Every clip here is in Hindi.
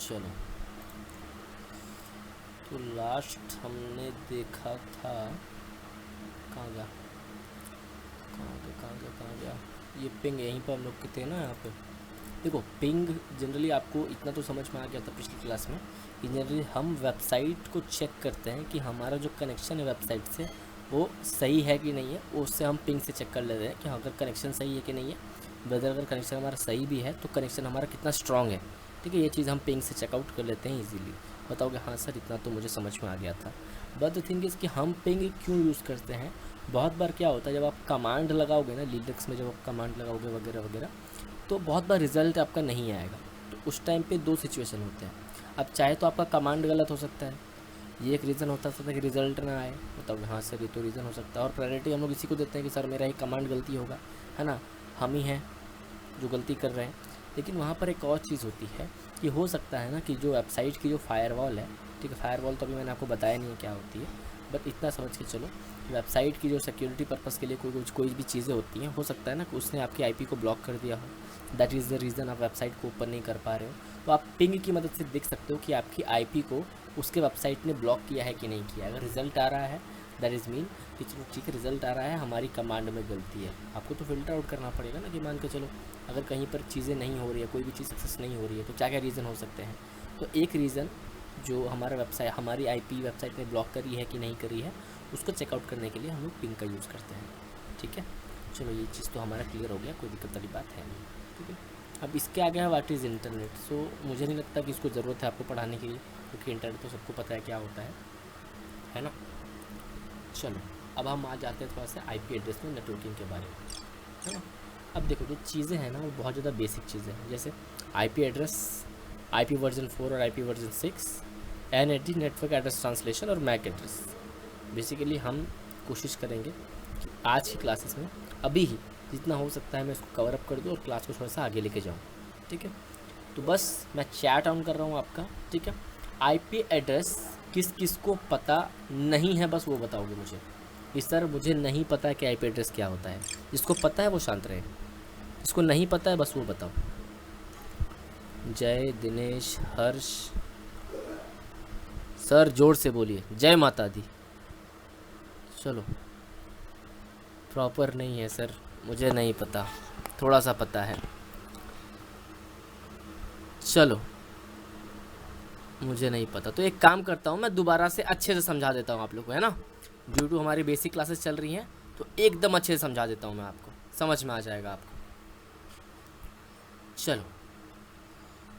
चलो, तो लास्ट हमने देखा था, कहाँ गया कहाँ गया, ये पिंग यहीं पर हम लोग के थे ना। यहाँ पे देखो, पिंग जनरली आपको इतना तो समझ में आ गया था पिछली क्लास में कि जनरली हम वेबसाइट को चेक करते हैं कि हमारा जो कनेक्शन है वेबसाइट से वो सही है कि नहीं है, उससे हम पिंग से चेक कर लेते हैं कि हाँ, अगर कनेक्शन सही है कि नहीं है। वेदर अगर कनेक्शन हमारा सही भी है तो कनेक्शन हमारा कितना स्ट्रॉन्ग है। ठीक है, ये चीज़ हम पिंग से चेकआउट कर लेते हैं ईजीली। बताओगे हाँ सर, इतना तो मुझे समझ में आ गया था। बट द थिंग इज़ कि हम पिंग क्यों यूज़ करते हैं। बहुत बार क्या होता है, जब आप कमांड लगाओगे ना लिनक्स में, जब आप कमांड लगाओगे वगैरह वगैरह, तो बहुत बार रिज़ल्ट आपका नहीं आएगा। तो उस टाइम पे दो सिचुएशन होते हैं। अब चाहे तो आपका कमांड गलत हो सकता है, ये एक रीज़न होता था कि रिज़ल्ट ना आए। मतलब हाँ सर, ये तो रीज़न हो सकता है। और प्रायोरिटी हम लोग इसी को देते हैं कि सर मेरा ही कमांड गलती होगा, है ना, हम ही हैं जो गलती कर रहे हैं। लेकिन वहाँ पर एक और चीज़ होती है कि हो सकता है ना कि जो वेबसाइट की जो फायरवॉल है, ठीक है, फायरवॉल तो अभी मैंने आपको बताया नहीं है क्या होती है, बट इतना समझ के चलो, वेबसाइट की जो सिक्योरिटी पर्पज़ के लिए कोई भी चीज़ें होती हैं, हो सकता है ना कि उसने आपकी आईपी को ब्लॉक कर दिया हो। दैट इज़ द रीज़न आप वेबसाइट को ओपन नहीं कर पा रहे हो। तो आप पिंग की मदद से देख सकते हो कि आपकी आईपी को उसके वेबसाइट ने ब्लॉक किया है कि नहीं किया। अगर रिज़ल्ट आ रहा है, दैट इज़ मीन कि चलो ठीक है, रिज़ल्ट आ रहा है, हमारी कमांड में गलती है। आपको तो फिल्टर आउट करना पड़ेगा ना कि मान के चलो अगर कहीं पर चीज़ें नहीं हो रही है, कोई भी चीज़ सक्सेस नहीं हो रही है, तो क्या क्या रीज़न हो सकते हैं। तो एक रीज़न जो हमारा वेबसाइट, हमारी आईपी वेबसाइट ने ब्लॉक करी है कि नहीं करी है, उसको चेकआउट करने के लिए हम लोग पिंग का यूज़ करते हैं। ठीक है, चलो ये चीज़ तो हमारा क्लियर हो गया, कोई दिक्कत वाली बात है नहीं। ठीक है, अब इसके आगे है व्हाट इज़ इंटरनेट। सो मुझे नहीं लगता कि इसको ज़रूरत है आपको पढ़ाने की, क्योंकि इंटरनेट तो सबको पता है क्या होता है ना। चलो, अब हम आ जाते हैं थोड़ा सा आईपी एड्रेस में नेटवर्किंग के बारे में, है ना। अब देखो, जो चीज़ें हैं ना वो बहुत ज़्यादा बेसिक चीज़ें हैं, जैसे आईपी एड्रेस, आईपी वर्जन 4 और IP version 6, NAD network address translation और मैक एड्रेस। बेसिकली हम कोशिश करेंगे कि आज की क्लासेस में अभी ही जितना हो सकता है मैं इसको कवर अप कर दूँ और क्लास को थोड़ा सा आगे लेके जाऊँ। ठीक है, तो बस मैं चैट ऑन कर रहा हूँ आपका। ठीक है, आईपी एड्रेस किस किस को पता नहीं है, बस वो बताओगे मुझे कि सर मुझे नहीं पता है कि आईपी एड्रेस क्या होता है। जिसको पता है वो शांत रहे, जिसको नहीं पता है बस वो बताओ। जय, दिनेश, हर्ष, सर जोर से बोलिए जय माता दी। चलो, प्रॉपर नहीं है सर, मुझे नहीं पता, थोड़ा सा पता है। चलो, मुझे नहीं पता, तो एक काम करता हूँ, मैं दोबारा से अच्छे से समझा देता हूँ आप लोग को, है ना। ड्यू टू हमारी बेसिक क्लासेस चल रही हैं तो एकदम अच्छे से समझा देता हूँ मैं आपको, समझ में आ जाएगा आपको। चलो,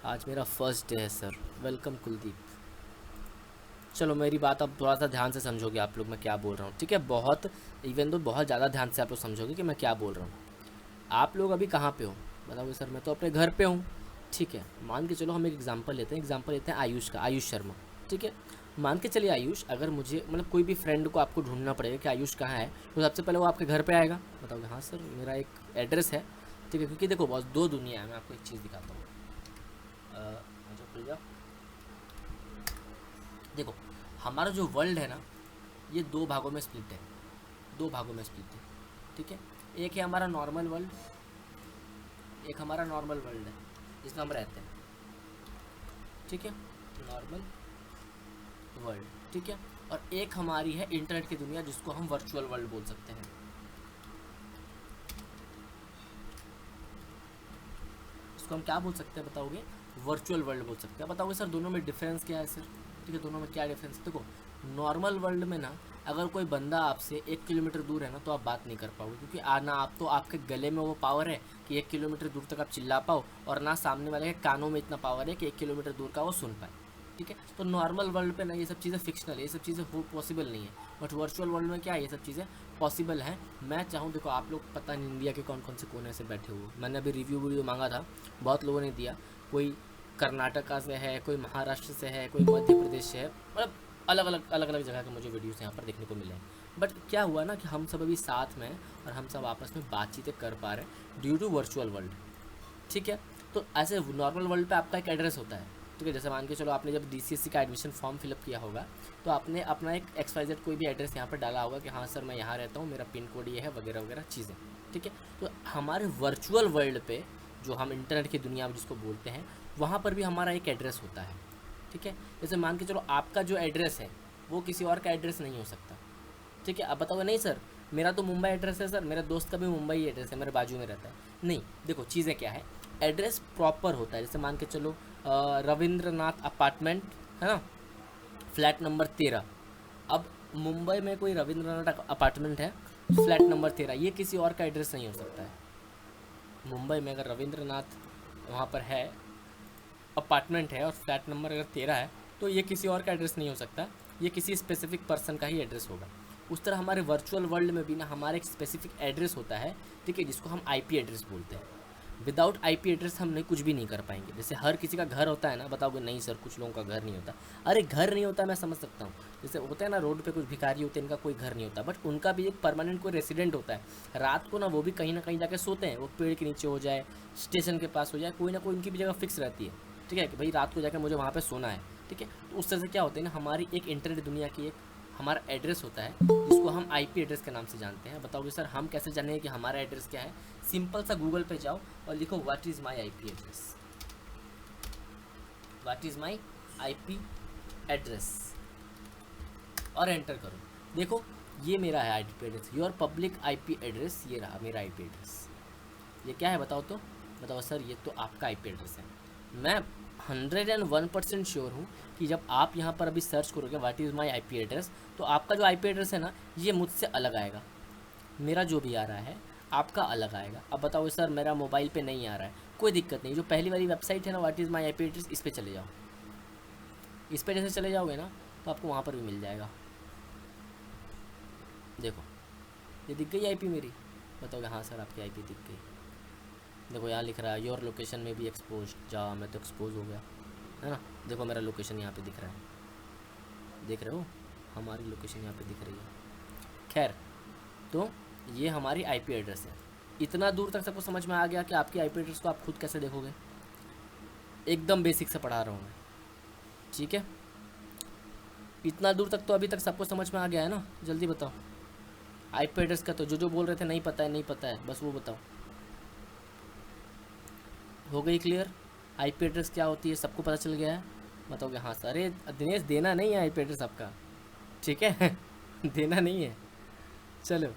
आज मेरा फर्स्ट डे है सर, वेलकम कुलदीप। चलो, मेरी बात अब थोड़ा सा ध्यान से समझोगे आप लोग मैं क्या बोल रहा हूँ, ठीक है। बहुत इवन तो बहुत ज़्यादा ध्यान से आप लोग समझोगे कि मैं क्या बोल रहा हूँ। आप लोग अभी कहाँ पे हो बताओगे सर, मैं तो अपने घर पे हूँ। ठीक है, मान के चलो हम एक एग्जांपल लेते हैं, आयुष का, आयुष शर्मा। ठीक है, मान के चलिए आयुष, अगर मुझे मतलब कोई भी फ्रेंड को आपको ढूंढना पड़ेगा कि आयुष कहाँ है, तो सबसे पहले वो आपके घर पे आएगा। बताओगे हाँ सर, मेरा एक एड्रेस है। ठीक है, क्योंकि देखो बॉस, दो दुनिया है, मैं आपको एक चीज़ दिखाता हूँ। खुल जाओ। देखो, हमारा जो वर्ल्ड है ना, ये दो भागों में स्प्लिट है, दो भागों में स्प्लिट है। ठीक है, एक है हमारा नॉर्मल वर्ल्ड, एक हमारा नॉर्मल वर्ल्ड है जिसमें हम रहते हैं। ठीक है, नॉर्मल वर्ल्ड। ठीक है, और एक हमारी है इंटरनेट की दुनिया, जिसको हम वर्चुअल वर्ल्ड बोल सकते हैं। इसको हम क्या बोल सकते हैं बताओगे, वर्चुअल वर्ल्ड बोल सकते हैं। बताओगे सर दोनों में डिफरेंस क्या है सर। ठीक है, दोनों में क्या डिफरेंस है। देखो, नॉर्मल वर्ल्ड में ना अगर कोई बंदा आपसे 1 किलोमीटर दूर है ना तो आप बात नहीं कर पाओगे, क्योंकि ना आप तो आपके गले में वो पावर है कि 1 किलोमीटर दूर तक आप चिल्ला पाओ, और ना सामने वाले के कानों में इतना पावर है कि 1 किलोमीटर दूर का वो सुन पाए। ठीक है, तो नॉर्मल वर्ल्ड पे ना ये सब चीज़ें फिक्शनल है, ये सब चीज़ें हो पॉसिबल नहीं है। बट वर्चुअल वर्ल्ड में क्या है, ये सब चीज़ें पॉसिबल हैं। मैं चाहूँ, देखो आप लोग पता नहीं इंडिया के कौन कौन से कोने से बैठे हुए, मैंने अभी रिव्यू वीडियो मांगा था, बहुत लोगों ने दिया। कोई कर्नाटका से है, कोई महाराष्ट्र से है, कोई मध्य प्रदेश से है, मतलब अलग अलग जगह के मुझे वीडियोस यहाँ पर देखने को मिले हैं। बट क्या हुआ ना कि हम सब अभी साथ में हैं और हम सब आपस में बातचीतें कर पा रहे हैं ड्यू टू वर्चुअल वर्ल्ड। ठीक है, तो ऐसे नॉर्मल वर्ल्ड पे आपका एक एड्रेस होता है। ठीक है, जैसे मान के चलो आपने जब DCSC का एडमिशन फॉर्म फिलअप किया होगा तो आपने अपना एक XYZ कोई भी एड्रेस यहाँ पर डाला होगा कि हाँ सर मैं यहाँ रहता हूँ, मेरा पिन कोड ये है, वगैरह वगैरह चीज़ें। ठीक है, तो हमारे वर्चुअल वर्ल्ड पे, जो हम इंटरनेट की दुनिया में जिसको बोलते हैं, वहाँ पर भी हमारा एक एड्रेस होता है, ठीक है। जैसे मान के चलो आपका जो एड्रेस है वो किसी और का एड्रेस नहीं हो सकता, ठीक है। अब बताओगे नहीं सर मेरा तो मुंबई एड्रेस है, सर मेरे दोस्त का भी मुंबई एड्रेस है, मेरे बाजू में रहता है। नहीं, देखो चीज़ें क्या है, एड्रेस प्रॉपर होता है। जैसे मान के चलो रविंद्रनाथ अपार्टमेंट है ना, फ्लैट नंबर 13। अब मुंबई में कोई रविंद्रनाथ अपार्टमेंट है, फ्लैट नंबर 13, ये किसी और का एड्रेस नहीं हो सकता है। मुंबई में अगर रविंद्रनाथ वहाँ पर है, अपार्टमेंट है और फ्लैट नंबर अगर 13 है, तो ये किसी और का एड्रेस नहीं हो सकता, ये किसी स्पेसिफिक पर्सन का ही एड्रेस होगा। उस तरह हमारे वर्चुअल वर्ल्ड में भी ना हमारा एक स्पेसिफिक एड्रेस होता है, ठीक है, जिसको हम आईपी एड्रेस बोलते हैं। विदाउट आईपी एड्रेस हम नहीं कुछ भी नहीं कर पाएंगे। जैसे हर किसी का घर होता है ना, बताओगे नहीं सर कुछ लोगों का घर नहीं होता। अरे घर नहीं होता मैं समझ सकता हूँ, जैसे होता है ना रोड पे कुछ भिखारी होते हैं, इनका कोई घर नहीं होता, बट उनका भी एक परमानेंट कोई रेसिडेंट होता है। रात को ना वो भी कहीं ना कहीं जाके सोते हैं, वो पेड़ के नीचे हो जाए, स्टेशन के पास हो जाए, कोई ना कोई उनकी भी जगह फिक्स रहती है, ठीक है, कि भाई रात को जाकर मुझे वहाँ पर सोना है, ठीक है। तो उस तरह से क्या होता है ना, हमारी एक इंटरनेट दुनिया की एक हमारा एड्रेस होता है, जिसको हम आईपी एड्रेस के नाम से जानते हैं। बताओगे सर हम कैसे जानेंगे कि हमारा एड्रेस क्या है? सिंपल सा गूगल पे जाओ और लिखो what is my IP address, what is my IP address और एंटर करो। देखो ये मेरा है IP address, your public IP address, ये रहा मेरा आईपी एड्रेस। ये क्या है बताओ तो? बताओ सर ये तो आपका आईपी एड्रेस है। मैं 101% श्योर हूँ कि जब आप यहाँ पर अभी सर्च करोगे what is my IP address, तो आपका जो आईपी एड्रेस है ना, ये मुझसे अलग आएगा। मेरा जो भी आ रहा है आपका अलग आएगा। अब बताओ सर मेरा मोबाइल पे नहीं आ रहा है, कोई दिक्कत नहीं, जो पहली वाली वेबसाइट है ना what is my IP address, इस पर चले जाओ। इस पर जैसे चले जाओगे ना तो आपको वहाँ पर भी मिल जाएगा। देखो ये दिख गई आईपी मेरी, बताओगे हाँ सर आपकी आईपी दिख गई। देखो यहाँ लिख रहा है योर लोकेशन में भी एक्सपोज, जा मैं तो एक्सपोज हो गया है ना। देखो मेरा लोकेशन यहाँ पे दिख रहा है, देख रहे हो हमारी लोकेशन यहाँ पे दिख रही है। खैर तो ये हमारी आईपी एड्रेस है। इतना दूर तक सबको समझ में आ गया कि आपकी आईपी एड्रेस को आप खुद कैसे देखोगे? एकदम बेसिक से पढ़ा रहा हूँ मैं, ठीक है। इतना दूर तक तो अभी तक सबको समझ में आ गया है ना? जल्दी बताओ आईपी एड्रेस का तो जो बोल रहे थे नहीं पता है नहीं पता है, बस वो बताओ। हो गई क्लियर? आईपी एड्रेस क्या होती है सबको पता चल गया है? बताओगे हाँ सर। अरे दिनेश देना नहीं है आईपी एड्रेस आपका, ठीक है देना नहीं है। चलो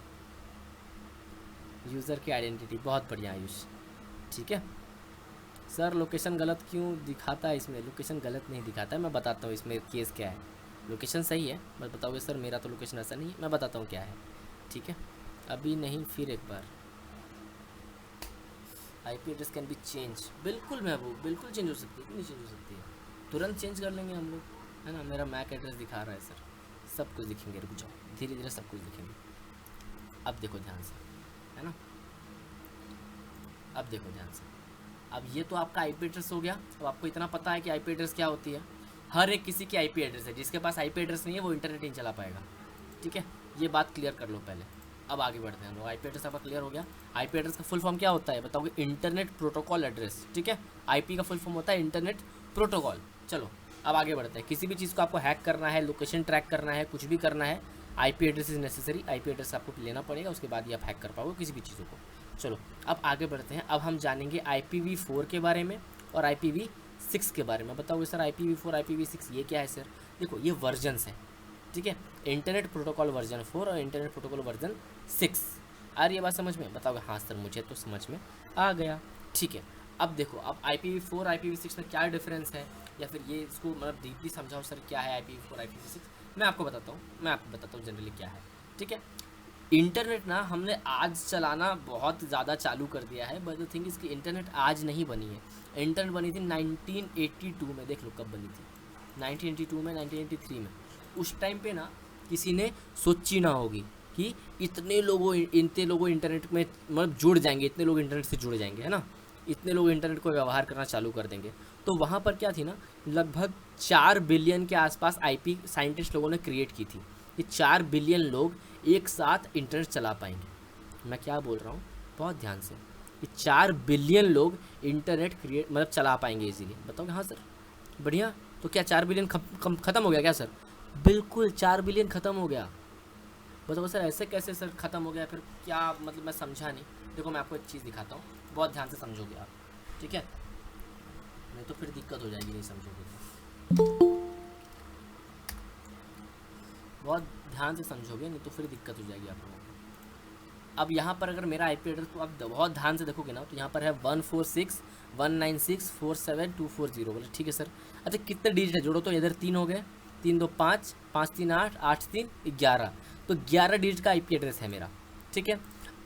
यूज़र की आइडेंटिटी, बहुत बढ़िया आयुष, ठीक है। सर लोकेशन गलत क्यों दिखाता है इसमें? लोकेशन गलत नहीं दिखाता है, मैं बताता हूँ इसमें केस क्या है। लोकेशन सही है, बस बताओगे सर मेरा तो लोकेशन ऐसा नहीं है, मैं बताता हूँ क्या है, ठीक है। अभी नहीं फिर एक बार। IP address can be change, बिल्कुल महबूब, बिल्कुल चेंज हो सकती है, क्यों नहीं चेंज हो सकती है? तुरंत चेंज कर लेंगे हम लोग, है ना। मेरा मैक एड्रेस दिखा रहा है सर, सब कुछ दिखेंगे, रुक जाओ धीरे धीरे सब कुछ दिखेंगे। अब देखो ध्यान से, है ना, अब देखो ध्यान से। अब ये तो आपका आईपी एड्रेस हो गया। अब आपको इतना पता है कि आईपी एड्रेस क्या होती है। हर एक किसी की आईपी एड्रेस है, जिसके पास आईपी एड्रेस नहीं है वो इंटरनेट नहीं चला पाएगा, ठीक है। ये बात क्लियर कर लो पहले, अब आगे बढ़ते हैं हम लोग। आईपी एड्रेस आपका क्लियर हो गया। आईपी एड्रेस का फुल फॉर्म क्या होता है बताओगे? इंटरनेट प्रोटोकॉल एड्रेस, ठीक है। आईपी का फुल फॉर्म होता है इंटरनेट प्रोटोकॉल। चलो अब आगे बढ़ते हैं। किसी भी चीज़ को आपको हैक करना है, लोकेशन ट्रैक करना है, कुछ भी करना है, IP address is necessary. IP address आपको लेना पड़ेगा, उसके बाद ही आप हैक कर पाओगे किसी भी चीज़ों को। चलो अब आगे बढ़ते हैं। अब हम जानेंगे IPv4 के बारे में और IPv6 के बारे में। बताओगे सर IPv4 IPv6 ये क्या है सर? देखो ये वर्जन्स हैं, ठीक है। इंटरनेट प्रोटोकॉल वर्जन 4 और इंटरनेट प्रोटोकॉल वर्जन 6। आ रही है बात समझ में? बताओगे हाँ सर मुझे तो समझ में आ गया, ठीक है। अब देखो अब IPv4 IPv6 में क्या डिफरेंस है, या फिर ये इसको मतलब डीपली समझाओ सर क्या है IPv4 IPv6। मैं आपको बताता हूँ जनरली क्या है, ठीक है। इंटरनेट ना हमने आज चलाना बहुत ज़्यादा चालू कर दिया है, बट द थिंग इसकी इंटरनेट आज नहीं बनी है। इंटरनेट बनी थी 1982 में, देख लो कब बनी थी, 1982 में, 1983 में। उस टाइम पे ना किसी ने सोची ना होगी कि इतने लोगों इंटरनेट में मतलब जुड़ जाएंगे, इतने लोग इंटरनेट से जुड़ जाएंगे, है ना, इतने लोग इंटरनेट को व्यवहार करना चालू कर देंगे। तो वहाँ पर क्या थी ना, लगभग 4 बिलियन के आसपास आईपी साइंटिस्ट लोगों ने क्रिएट की थी। ये 4 बिलियन लोग एक साथ इंटरनेट चला पाएंगे। मैं क्या बोल रहा हूँ बहुत ध्यान से, ये 4 बिलियन लोग इंटरनेट क्रिएट मतलब चला पाएंगे इजीली। बताओगे हाँ सर बढ़िया। तो क्या 4 बिलियन ख़त्म हो गया क्या सर? बिल्कुल 4 बिलियन ख़त्म हो गया। बताओ सर ऐसे कैसे सर ख़त्म हो गया? फिर क्या मतलब मैं समझा नहीं। देखो मैं आपको एक चीज़ दिखाता हूँ, बहुत ध्यान से समझोगे आप, ठीक है। नहीं तो फिर दिक्कत हो जाएगी, नहीं समझोगे तो। बहुत ध्यान से समझोगे, नहीं तो फिर दिक्कत हो जाएगी आप लोगों को। अब यहाँ पर अगर मेरा आईपी एड्रेस को आप बहुत ध्यान से देखोगे ना, तो यहाँ पर है 146.196.47.240 बोले ठीक है सर। अच्छा कितने डिजिट है जोड़ो तो, इधर 3 हो गए, 3 2 5, 5 3 8, 8 3 11, तो 11 डिजिट का आईपी एड्रेस है मेरा, ठीक है।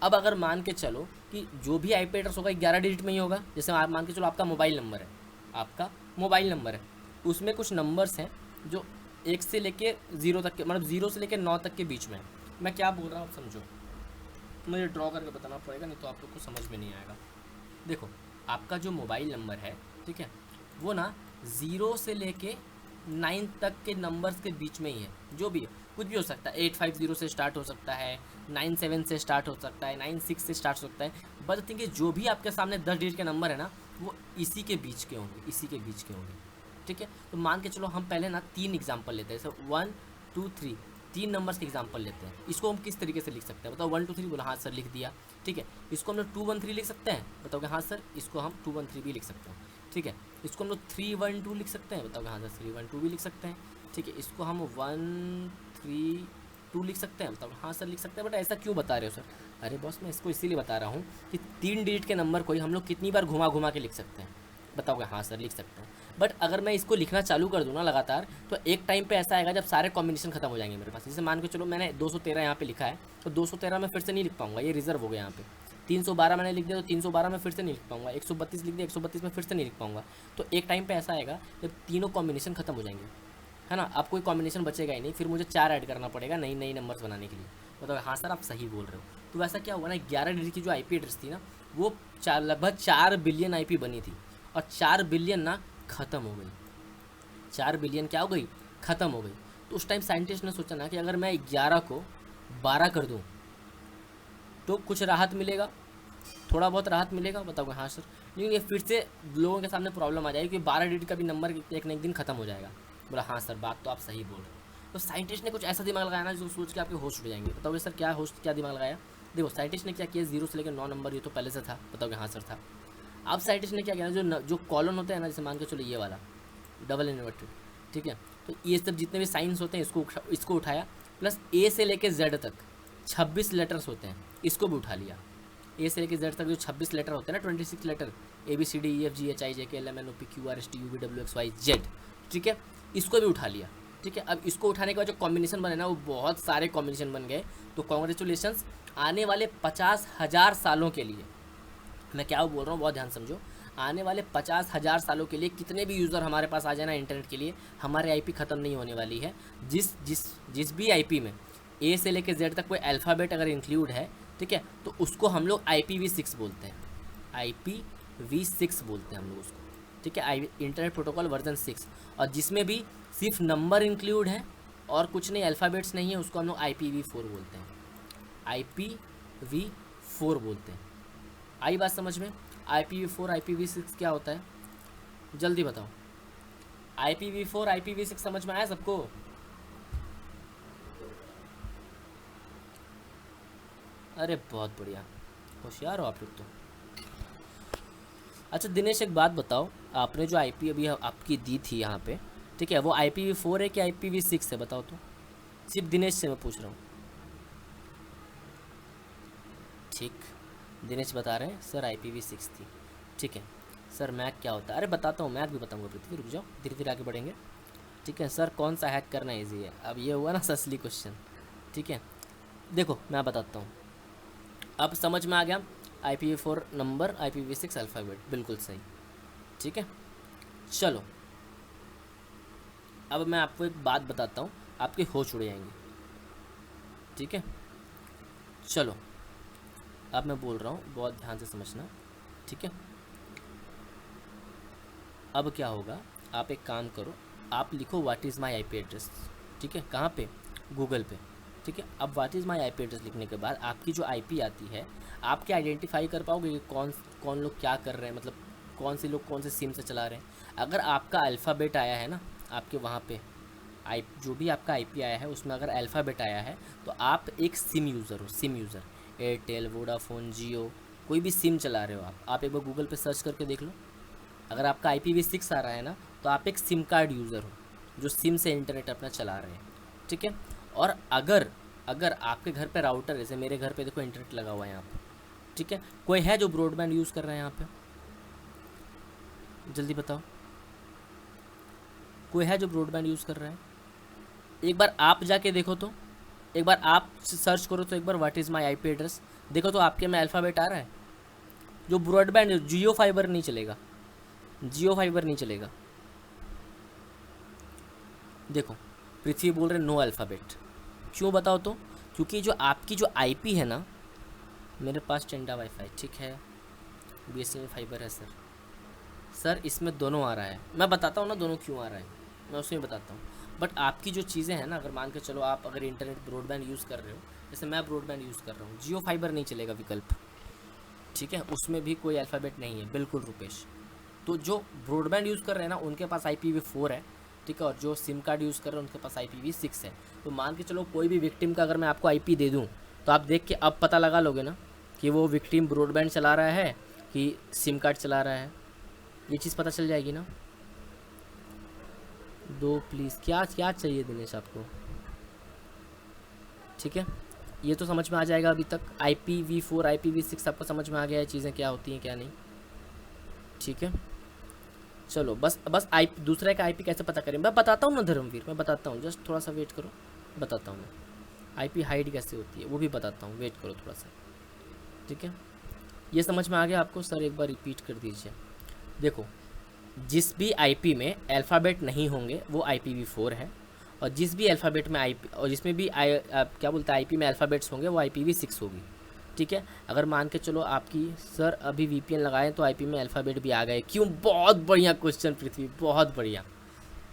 अब अगर मान के चलो कि जो भी आईपी एड्रेस होगा 11 डिजिट में ही होगा, जैसे आप मान के चलो आपका मोबाइल नंबर है, आपका मोबाइल नंबर है, उसमें कुछ नंबर्स हैं जो 1 से लेके 0 तक के, मतलब 0 से लेके 9 तक के बीच में है। मैं क्या बोल रहा हूँ आप समझो, मुझे ड्रॉ करके बताना पड़ेगा, नहीं तो आप लोग को समझ में नहीं आएगा। देखो आपका जो मोबाइल नंबर है, ठीक है, वो ना 0 से लेके 9 तक के नंबर्स के बीच में ही है, जो भी है कुछ भी हो सकता है, 850 से स्टार्ट हो सकता है, 97 से स्टार्ट हो सकता है, 96 से स्टार्ट हो सकता है, बट थिंक जो भी आपके सामने 10 डिजिट के नंबर है ना, वो इसी के बीच के होंगे, इसी के बीच के होंगे, ठीक है। तो मान के चलो हम पहले ना 3 एग्जाम्पल लेते हैं, जैसे 1 2 3, 3 नंबर्स के एग्जाम्पल लेते हैं। इसको हम किस तरीके से लिख सकते हैं बताओ? 1 2 3 बोला, हाँ सर लिख दिया, ठीक है। इसको हम लोग 2 1 3 लिख सकते हैं, बताओगे हाँ सर, इसको हम 2 1 3 भी लिख सकते हैं, ठीक है। इसको हम लोग 3 1 2 लिख सकते हैं, बताओगे हाँ सर 3 1 2 भी लिख सकते हैं, ठीक है। इसको हम 1 3 2 लिख सकते हैं, बताओगे हाँ सर लिख सकते हैं। बट ऐसा क्यों बता रहे हो सर? अरे बॉस मैं इसको इसीलिए बता रहा हूँ कि 3 डिजिट के नंबर को ही हम लोग कितनी बार घुमा घुमा के लिख सकते हैं, बताओगे हाँ सर लिख सकते हैं। बट अगर मैं इसको लिखना चालू कर दूँ ना लगातार, तो एक टाइम पे ऐसा आएगा जब सारे कॉम्बिनेशन खत्म हो जाएंगे मेरे पास। जैसे मान के चलो मैंने 213 यहाँ पे लिखा है, तो 213 में फिर से नहीं लिख पाऊंगा, ये रिजर्व हो गया यहाँ पे। 312 मैंने लिख दिया तो 312 में फिर से नहीं लिख पाऊंगा, 132 लिख दिया 132 में फिर से नहीं लिख पाऊंगा। तो एक टाइम पे ऐसा आएगा जब तीनों कॉम्बिनेशन खत्म हो जाएंगे, है ना। अब कोई कॉम्बिनेशन बचेगा ही नहीं, फिर मुझे 4 ऐड करना पड़ेगा नई नई नंबर्स बनाने के लिए। बताओ हाँ सर आप सही बोल रहे हो। तो वैसा क्या हुआ ना, 11 डिजिट की जो आईपी एड्रेस थी ना, वो लगभग 4 बिलियन आईपी बनी थी, और 4 बिलियन ना ख़त्म हो गई, 4 बिलियन क्या हो गई, ख़त्म हो गई। तो उस टाइम साइंटिस्ट ने सोचा ना कि अगर मैं 11 को 12 कर दूं तो कुछ राहत मिलेगा, थोड़ा बहुत राहत मिलेगा, बताओगे हाँ सर। लेकिन ये फिर से लोगों के सामने प्रॉब्लम आ जाएगी कि 12 डिजिट का भी नंबर एक न एक दिन खत्म हो जाएगा। बोला हाँ सर बात तो आप सही बोल रहे हो। तो साइंटिस्ट ने कुछ ऐसा दिमाग लगाया ना जो सोच के आपके होश उड़ जाएंगे। बताओगे सर क्या दिमाग लगाया? देखो साइंटिस्ट ने क्या किया, 0 से लेकर 9 नंबर, ये तो पहले से था, बताओगे हाँ सर था। अब साइंटिस्ट ने क्या किया, जो कॉलन होते हैं ना, जैसे मान के चलो ये वाला डबल इन्वर्टेड, ठीक है, तो ये सब जितने भी साइंस होते हैं इसको उठाया, प्लस ए से लेके जेड तक 26 लेटर्स होते हैं, इसको भी उठा लिया। ए से लेके जेड तक जो 26 लेटर होते हैं ना, 26 लेटर, ABCDEFGHIJKLMNOPQRSTUVWXYZ, ठीक है, इसको भी उठा लिया, ठीक है। अब इसको उठाने के बाद जो कॉम्बिनेशन बने ना, वो बहुत सारे कॉम्बिनेशन बन गए। तो कॉन्ग्रेचुलेशंस, आने वाले 50,000 सालों के लिए, मैं क्या बोल रहा हूँ बहुत ध्यान समझो, आने वाले 50,000 सालों के लिए कितने भी यूज़र हमारे पास आ जाए ना इंटरनेट के लिए, हमारे आईपी ख़त्म नहीं होने वाली है। जिस भी आईपी में ए से लेकर जेड तक कोई अल्फ़ाबेट अगर इंक्लूड है, ठीक है, तो उसको हम लोग IPv6 बोलते हैं, IPv6 बोलते हैं हम लोग उसको, ठीक है, इंटरनेट प्रोटोकॉल वर्जन 6। और जिसमें भी सिर्फ नंबर इंक्लूड है और कुछ नहीं, अल्फ़ाबेट्स नहीं है, उसको हम लोग IPv4 बोलते हैं, IPv4 बोलते हैं। आई बात समझ में? IPv4 IPv6 क्या होता है जल्दी बताओ? IPv4 IPv6 समझ में आया सबको? अरे बहुत बढ़िया, होशियार हो आप लोग तो। अच्छा दिनेश एक बात बताओ, आपने जो आईपी अभी आपकी दी थी यहाँ पे, ठीक है, वो IPv4 है कि IPv6 है बताओ तो? सिर्फ दिनेश से मैं पूछ रहा हूँ। ठीक, दिनेश बता रहे हैं सर IPv6 थी, ठीक है। सर मैक क्या होता है? अरे बताता हूँ, मैक भी बताऊँगा पृथ्वी, रुक जाओ, धीरे धीरे आगे बढ़ेंगे, ठीक है। सर कौन सा हैक करना ईजी है? अब ये हुआ ना असली क्वेश्चन, ठीक है। देखो मैं बताता हूँ, अब समझ में आ गया, IPv4 नंबर, IPv6 अल्फ़ाबेट, बिल्कुल सही, ठीक है। चलो अब मैं आपको एक बात बताता हूँ, आपके होश उड़ जाएंगे, ठीक है। चलो अब मैं बोल रहा हूँ, बहुत ध्यान से समझना, ठीक है। अब क्या होगा, आप एक काम करो, आप लिखो what is my IP address, ठीक है, कहाँ पे? गूगल पे, ठीक है। अब what is my IP address लिखने के बाद आपकी जो IP आती है, आप क्या आइडेंटिफाई कर पाओगे कि कौन लोग क्या कर रहे हैं, मतलब कौन से लोग कौन से सिम से चला रहे हैं। अगर आपका अल्फ़ाबेट आया है ना आपके वहाँ पे, जो भी आपका IP आया है उसमें अगर अल्फ़ाबेट आया है, तो आप एक सिम यूज़र हो, सिम यूज़र, एयरटेल, वोडाफोन, जियो, कोई भी सिम चला रहे हो आप एक बार गूगल पे सर्च करके देख लो, अगर आपका IPv6 आ रहा है ना, तो आप एक सिम कार्ड यूज़र हो जो सिम से इंटरनेट अपना चला रहे हैं, ठीक है। और अगर अगर आपके घर पे राउटर, जैसे मेरे घर पे देखो इंटरनेट लगा हुआ है यहाँ पे, ठीक है, कोई है जो ब्रॉडबैंड यूज़ कर रहा है यहाँ पे, जल्दी बताओ, कोई है जो ब्रॉडबैंड यूज़ कर रहा है? एक बार आप जाके देखो तो, एक बार आप सर्च करो तो एक बार what is my IP address, देखो तो आपके में अल्फ़ाबेट आ रहा है। जो ब्रॉडबैंड, जियो फाइबर नहीं चलेगा, जियो फाइबर नहीं चलेगा। देखो पृथ्वी बोल रहे नो अल्फ़ाबेट, क्यों बताओ तो? क्योंकि जो आपकी जो IP है ना, मेरे पास टेंडा वाईफाई, ठीक है, BSNL फाइबर है सर इसमें दोनों आ रहा है, मैं बताता हूँ ना दोनों क्यों आ रहा है, मैं उसमें बताता हूँ। बट आपकी जो चीज़ें हैं ना, अगर मान के चलो आप अगर इंटरनेट ब्रॉडबैंड यूज़ कर रहे हो, जैसे मैं ब्रॉडबैंड यूज़ कर रहा हूँ, जियो फाइबर नहीं चलेगा विकल्प, ठीक है, उसमें भी कोई अल्फ़ाबेट नहीं है, बिल्कुल रुपेश। तो जो ब्रॉडबैंड यूज़ कर रहे हैं ना, उनके पास IPv4 है, ठीक है, और जो सिम कार्ड यूज़ कर रहे हैं उनके पास IPv6 है। तो मान के चलो कोई भी विक्टिम का अगर मैं आपको IP दे दूँ, तो आप देख के अब पता लगा लोगे ना कि वो विक्टिम ब्रॉडबैंड चला रहा है कि सिम कार्ड चला रहा है, ये चीज़ पता चल जाएगी ना। दो प्लीज़, क्या क्या चाहिए दिनेश आपको, ठीक है, ये तो समझ में आ जाएगा। अभी तक IPv4 IPv6 आपको समझ में आ गया है चीज़ें क्या होती हैं क्या नहीं, ठीक है। चलो बस दूसरे का IP कैसे पता करें, मैं बताता हूँ ना धर्मवीर, मैं बताता हूँ, जस्ट थोड़ा सा वेट करो, बताता हूँ मैं। IP हाइड कैसे होती है वो भी बताता हूँ, वेट करो थोड़ा सा, ठीक है। ये समझ में आ गया आपको? सर एक बार रिपीट कर दीजिए। देखो, जिस भी IP में अल्फ़ाबेट नहीं होंगे वो IPv4 है, और जिस भी अल्फ़ाबेट में IP और जिसमें भी क्या बोलते हैं IP में अल्फ़ाबेट्स होंगे वो IPv6 होगी, ठीक है। अगर मान के चलो आपकी सर अभी VPN लगाएं तो IP में अल्फ़ाबेट भी आ गए, क्यों? बहुत बढ़िया क्वेश्चन पृथ्वी, बहुत बढ़िया,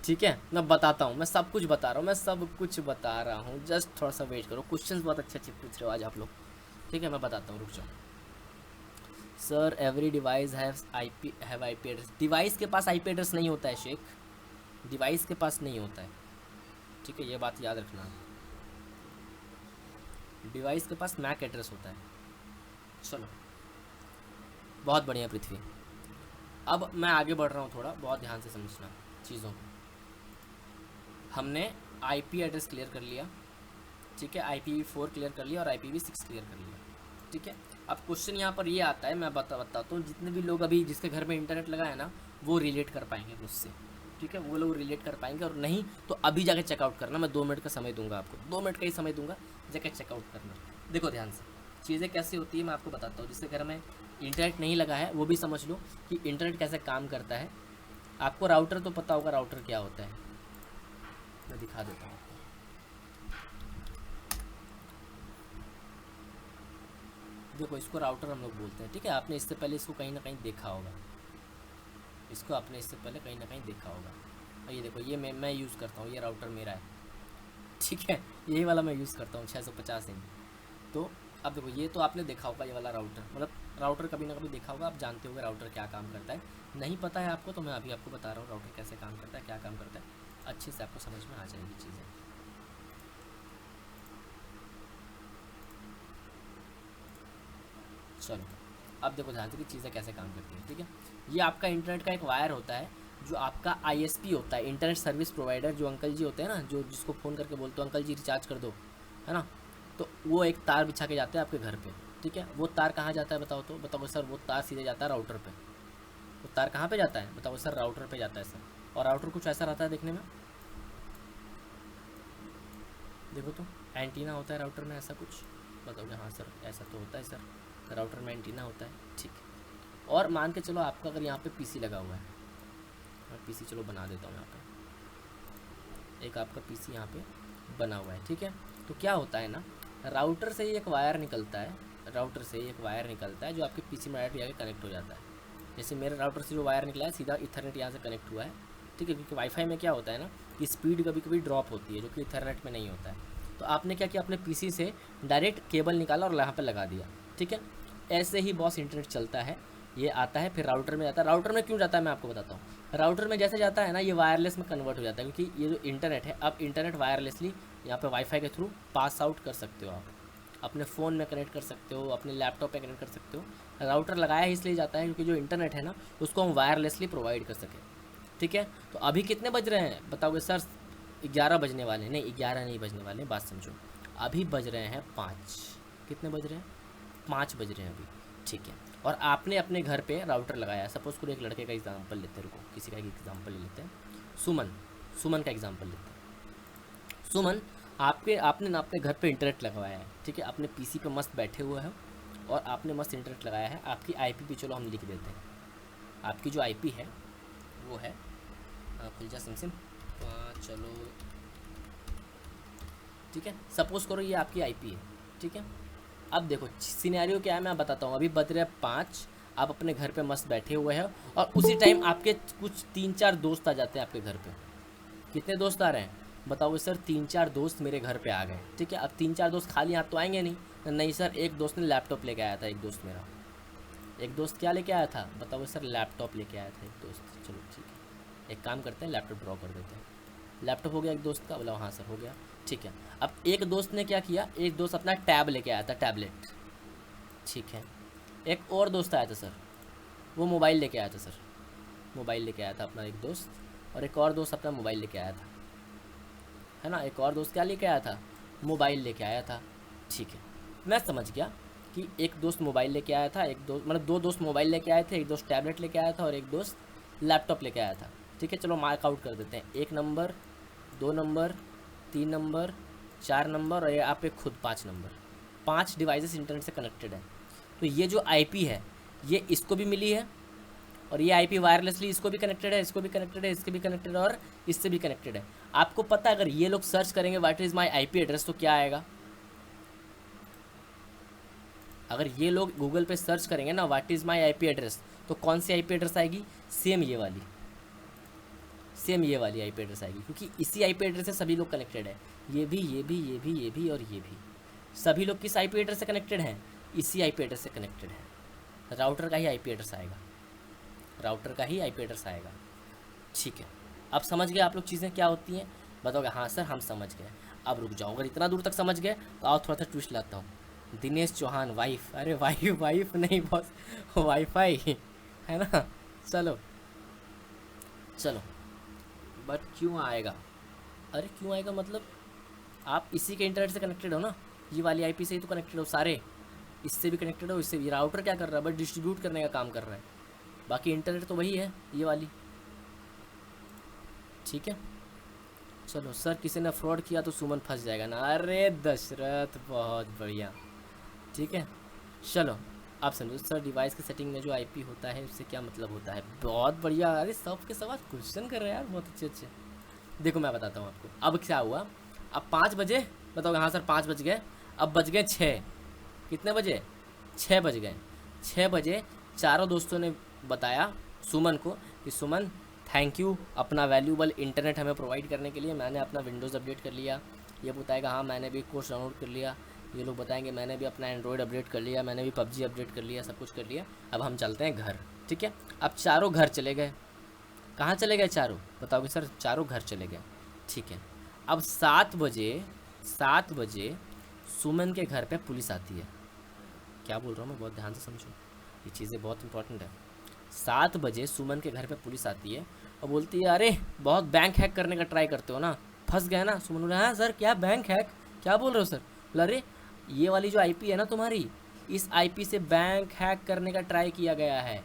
ठीक है, मैं बताता हूँ, मैं सब कुछ बता रहा हूँ, मैं सब कुछ बता रहा हूँ, जस्ट थोड़ा सा वेट करो, क्वेश्चन बहुत अच्छे अच्छे पूछ रहे हो आज आप लोग, ठीक है, मैं बताता हूँ, रुक जाओ। Sir every device have IP address, device के पास IP एड्रेस नहीं होता है शेख, डिवाइस के पास नहीं होता है, ठीक है, ये बात याद रखना। डिवाइस के पास मैक एड्रेस होता है। चलो बहुत बढ़िया पृथ्वी, अब मैं आगे बढ़ रहा हूँ, थोड़ा बहुत ध्यान से समझना चीज़ों को। हमने IP एड्रेस क्लियर कर लिया, ठीक है, IPv4 क्लियर कर लिया और IPv6 क्लियर कर लिया, ठीक है। अब क्वेश्चन यहाँ पर ये आता है, मैं बताता हूँ, जितने भी लोग अभी जिसके घर में इंटरनेट लगा है ना, वो रिलेट कर पाएंगे मुझसे, ठीक है, वो लोग रिलेट कर पाएंगे, और नहीं तो अभी जाके चेकआउट करना, मैं 2 मिनट का समय दूंगा आपको, 2 मिनट का ही समय दूंगा, जाके चेकआउट करना। देखो ध्यान से चीज़ें कैसे होती है मैं आपको बताता हूँ, जिसके घर में इंटरनेट नहीं लगा है वो भी समझ लो कि इंटरनेट कैसे काम करता है। आपको राउटर तो पता होगा, राउटर क्या होता है, मैं दिखा देता हूँ। देखो इसको राउटर हम लोग बोलते हैं, ठीक है, आपने इससे पहले इसको कहीं ना कहीं देखा होगा, इसको आपने इससे पहले कहीं ना कहीं देखा होगा। और ये देखो, ये मैं यूज़ करता हूँ, ये राउटर मेरा है, ठीक है, यही वाला मैं यूज़ करता हूँ 650 MB। तो अब देखो, ये तो आपने देखा होगा, ये वाला राउटर, मतलब राउटर कभी ना कभी देखा होगा, आप जानते होंगे राउटर क्या काम करता है। नहीं पता है आपको तो मैं अभी आपको बता रहा हूँ राउटर कैसे काम करता है, क्या काम करता है, अच्छे से आपको समझ में आ जाएगी चीज़ें। चलो अब देखो ध्यान से कि चीज़ें कैसे काम करती हैं, ठीक है। ये आपका इंटरनेट का एक वायर होता है, जो आपका ISP होता है, इंटरनेट सर्विस प्रोवाइडर, जो अंकल जी होते हैं ना, जो जिसको फ़ोन करके बोलते हो अंकल जी रिचार्ज कर दो, है ना, तो वो एक तार बिछा के जाते हैं आपके घर पे, ठीक है। वो तार कहाँ जाता है बताओ तो, बताओ सर, वो तार सीधे जाता है राउटर पे। वो तार कहाँ पे जाता है बताओ सर? राउटर पे जाता है सर। और राउटर कुछ ऐसा रहता है देखने में, देखो तो एंटीना होता है राउटर में, ऐसा कुछ बताओगे? हाँ सर ऐसा तो होता है सर, राउटर में एंटीना होता है, ठीक है। और मान के चलो आपका अगर यहाँ पे PC लगा हुआ है, मैं PC चलो बना देता हूँ, यहाँ पे एक आपका PC यहाँ पे बना हुआ है, ठीक है। तो क्या होता है ना, राउटर से ही एक वायर निकलता है, राउटर से एक वायर निकलता है जो आपके PC में डायरेक्ट जाके कनेक्ट हो जाता है। जैसे मेरे राउटर से जो वायर निकला है सीधा इथरनेट यहाँ से कनेक्ट हुआ है, ठीक है, क्योंकि वाईफाई में क्या होता है ना कि स्पीड कभी कभी ड्रॉप होती है, जो कि इथरनेट में नहीं होता है। तो आपने क्या किया, अपने PC से डायरेक्ट केबल निकाला और यहाँ पर लगा दिया, ठीक है। ऐसे ही बॉस इंटरनेट चलता है, ये आता है फिर राउटर में जाता है। राउटर में क्यों जाता है मैं आपको बताता हूँ। राउटर में जैसे जाता है ना, ये वायरलेस में कन्वर्ट हो जाता है, क्योंकि ये जो इंटरनेट है, अब इंटरनेट वायरलेसली यहाँ पे वाईफाई के थ्रू पास आउट कर सकते हो आप, अपने फ़ोन में कनेक्ट कर सकते हो, अपने लैपटॉप पे कनेक्ट कर सकते हो। राउटर लगाया इसलिए जाता है क्योंकि जो इंटरनेट है ना उसको हम वायरलेसली प्रोवाइड कर सकें। ठीक है, तो अभी कितने बज रहे हैं बताओगे सर? 11 बजने वाले, नहीं 11 नहीं बजने वाले, बात समझो। अभी बज रहे हैं 5। कितने बज रहे हैं? 5 बज रहे हैं अभी। ठीक है, और आपने अपने घर पे राउटर लगाया है। सपोज़ करो एक लड़के का एग्जांपल लेते हैं, रुको किसी का एग्जांपल ले लेते हैं। सुमन, सुमन का एग्जांपल लेते हैं। सुमन, आपने ना अपने घर पे इंटरनेट लगवाया है। ठीक है, अपने पीसी पे मस्त बैठे हुए हो और आपने मस्त इंटरनेट लगाया है। आपकी आईपी भी चलो हम लिख देते हैं। आपकी जो आईपी है वो है, खुल जा सिम, चलो ठीक है, सपोज़ करो ये आपकी आईपी है। ठीक है, अब देखो सिनेरियो क्या है मैं बताता हूँ। अभी बज रहे 5, आप अपने घर पे मस्त बैठे हुए हैं और उसी टाइम आपके कुछ 3-4 दोस्त आ जाते हैं आपके घर पे। कितने दोस्त आ रहे हैं बताओ सर? 3-4 दोस्त मेरे घर पे आ गए। ठीक है, अब 3-4 दोस्त खाली हाथ तो आएंगे नहीं। नहीं सर, एक दोस्त ने लैपटॉप लेके आया था। एक दोस्त मेरा, एक दोस्त क्या लेके आया था बताओ सर? लैपटॉप लेके आया था एक दोस्त। चलो ठीक है, एक काम करते हैं, लैपटॉप ड्रॉ कर देते हैं। लैपटॉप हो गया एक दोस्त का, बोला हाँ सर हो गया। ठीक है, अब एक दोस्त ने क्या किया, एक दोस्त अपना टैब लेके आया था, टैबलेट। ठीक है, एक और दोस्त आया था सर, वो मोबाइल लेके आया था सर, मोबाइल लेके आया था अपना एक दोस्त। और एक और दोस्त अपना मोबाइल लेके आया था, है ना। एक और दोस्त क्या लेके आया था? मोबाइल लेके आया था। ठीक है, मैं समझ गया कि एक दोस्त मोबाइल लेके आया था, एक दोस्त मतलब 2 दोस्त मोबाइल लेके आए थे, एक दोस्त टैबलेट लेके आया था और एक दोस्त लैपटॉप लेके आया था। ठीक है, चलो मार्क आउट कर देते हैं। 1 नंबर, 2 नंबर, 3 नंबर, 4 नंबर और ये आप पे खुद 5 नंबर। 5 डिवाइसेस इंटरनेट से कनेक्टेड है। तो ये जो आईपी है ये इसको भी मिली है और ये आईपी वायरलेसली इसको भी कनेक्टेड है, इसको भी कनेक्टेड है, इसके भी कनेक्टेड है और इससे भी कनेक्टेड है। आपको पता है अगर ये लोग सर्च करेंगे what is my IP address तो क्या आएगा? अगर ये लोग गूगल पे सर्च करेंगे ना what is my IP address तो कौन सी आईपी एड्रेस आएगी? सेम ये वाली, सेम ये वाली आईपी एड्रेस आएगी क्योंकि इसी आईपी एड्रेस से सभी लोग कनेक्टेड है। ये भी, ये भी, ये भी, ये भी और ये भी, सभी लोग किस आईपी एड्रेस से कनेक्टेड हैं? इसी आईपी एड्रेस से कनेक्टेड है। राउटर का ही आईपी एड्रेस आएगा, राउटर का ही आईपी एड्रेस आएगा। ठीक है, अब समझ गए आप लोग चीज़ें क्या होती हैं? बताओगे हाँ सर हम समझ गए। अब रुक जाओ, अगर इतना दूर तक समझ गए तो आओ थोड़ा सा ट्विस्ट लाता हूँ। दिनेश चौहान वाइफ, अरे वाइफ वाइफ नहीं बॉस, वाईफाई है ना। चलो चलो, बट क्यों आएगा? अरे क्यों आएगा मतलब आप इसी के इंटरनेट से कनेक्टेड हो ना, ये वाली आईपी से ही तो कनेक्टेड हो सारे, इससे भी कनेक्टेड हो, इससे भी। राउटर क्या कर रहा है? बस डिस्ट्रीब्यूट करने का काम कर रहा है, बाकी इंटरनेट तो वही है ये वाली। ठीक है, चलो सर किसी ने फ्रॉड किया तो सुमन फंस जाएगा ना। अरे दशरथ बहुत बढ़िया। ठीक है, चलो आप समझो सर डिवाइस की सेटिंग में जो आईपी होता है उससे क्या मतलब होता है? बहुत बढ़िया, अरे सब के सब क्वेश्चन कर रहे हैं यार, बहुत अच्छे अच्छे। देखो मैं बताता हूँ आपको अब क्या हुआ। अब 5 बजे, बताओगे हाँ सर 5 बज गए। अब बज गए 6, कितने बजे? 6 बज गए। 6 बजे चारों दोस्तों ने बताया सुमन को कि सुमन थैंक यू अपना वैल्यूबल इंटरनेट हमें प्रोवाइड करने के लिए। मैंने अपना विंडोज़ अपडेट कर लिया, ये बताएगा हाँ मैंने भी कोर्स डाउनलोड कर लिया। ये लोग बताएंगे मैंने भी अपना एंड्रॉयड अपडेट कर लिया, मैंने भी पबजी अपडेट कर लिया, सब कुछ कर लिया। अब हम चलते हैं घर। ठीक है, अब चारों घर चले गए। कहाँ चले गए चारों? बताओगे सर चारों घर चले गए। ठीक है, अब 7 बजे, 7 बजे सुमन के घर पे पुलिस आती है। क्या बोल रहा हूँ मैं, बहुत ध्यान से समझो, ये चीज़ें बहुत इंपॉर्टेंट है। 7 बजे सुमन के घर पे पुलिस आती है और बोलती है अरे बहुत बैंक हैक करने का ट्राई करते हो ना, फंस गए ना। सुमन बोला हाँ सर क्या बैंक हैक, क्या बोल रहे हो सर? बोला अरे ये वाली जो आईपी है ना तुम्हारी, इस आईपी से बैंक हैक करने का ट्राई किया गया है।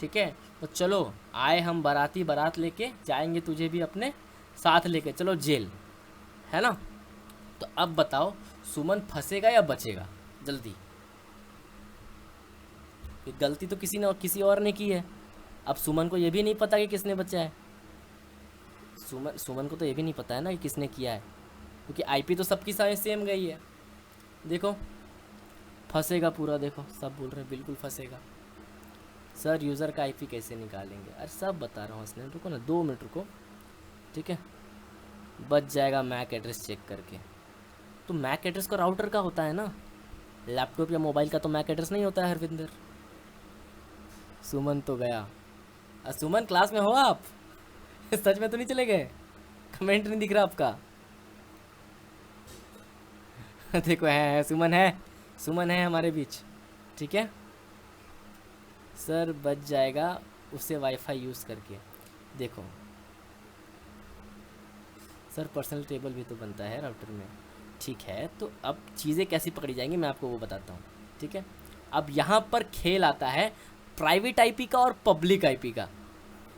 ठीक है, तो चलो आए हम बाराती, बारात लेके जाएंगे तुझे भी अपने साथ लेके, चलो जेल, है ना। तो अब बताओ सुमन फंसेगा या बचेगा? जल्दी, गलती तो किसी और ने की है। अब सुमन को ये भी नहीं पता कि किसने बचा है। सुमन को तो ये भी नहीं पता है ना कि किसने किया है, क्योंकि आईपी तो सबकी सारी सेम गई है। देखो फंसेगा पूरा, देखो सब बोल रहे हैं बिल्कुल फंसेगा। सर यूज़र का आईपी कैसे निकालेंगे? अरे सब बता रहा हूँ इसने, रुको ना 2 मिनट रुको। ठीक है, बच जाएगा मैक एड्रेस चेक करके। तो मैक एड्रेस का राउटर का होता है ना, लैपटॉप या मोबाइल का तो मैक एड्रेस नहीं होता है हरविंदर। सुमन तो गया। सुमन क्लास में हो आप? सच में तो नहीं चले गए? कमेंट नहीं दिख रहा आपका। देखो है सुमन है, सुमन है हमारे बीच। ठीक है सर, बच जाएगा उसे वाईफाई यूज़ करके। देखो सर पर्सनल टेबल भी तो बनता है राउटर में। ठीक है, तो अब चीज़ें कैसी पकड़ी जाएंगी मैं आपको वो बताता हूँ। ठीक है, अब यहाँ पर खेल आता है प्राइवेट आईपी का और पब्लिक आईपी का।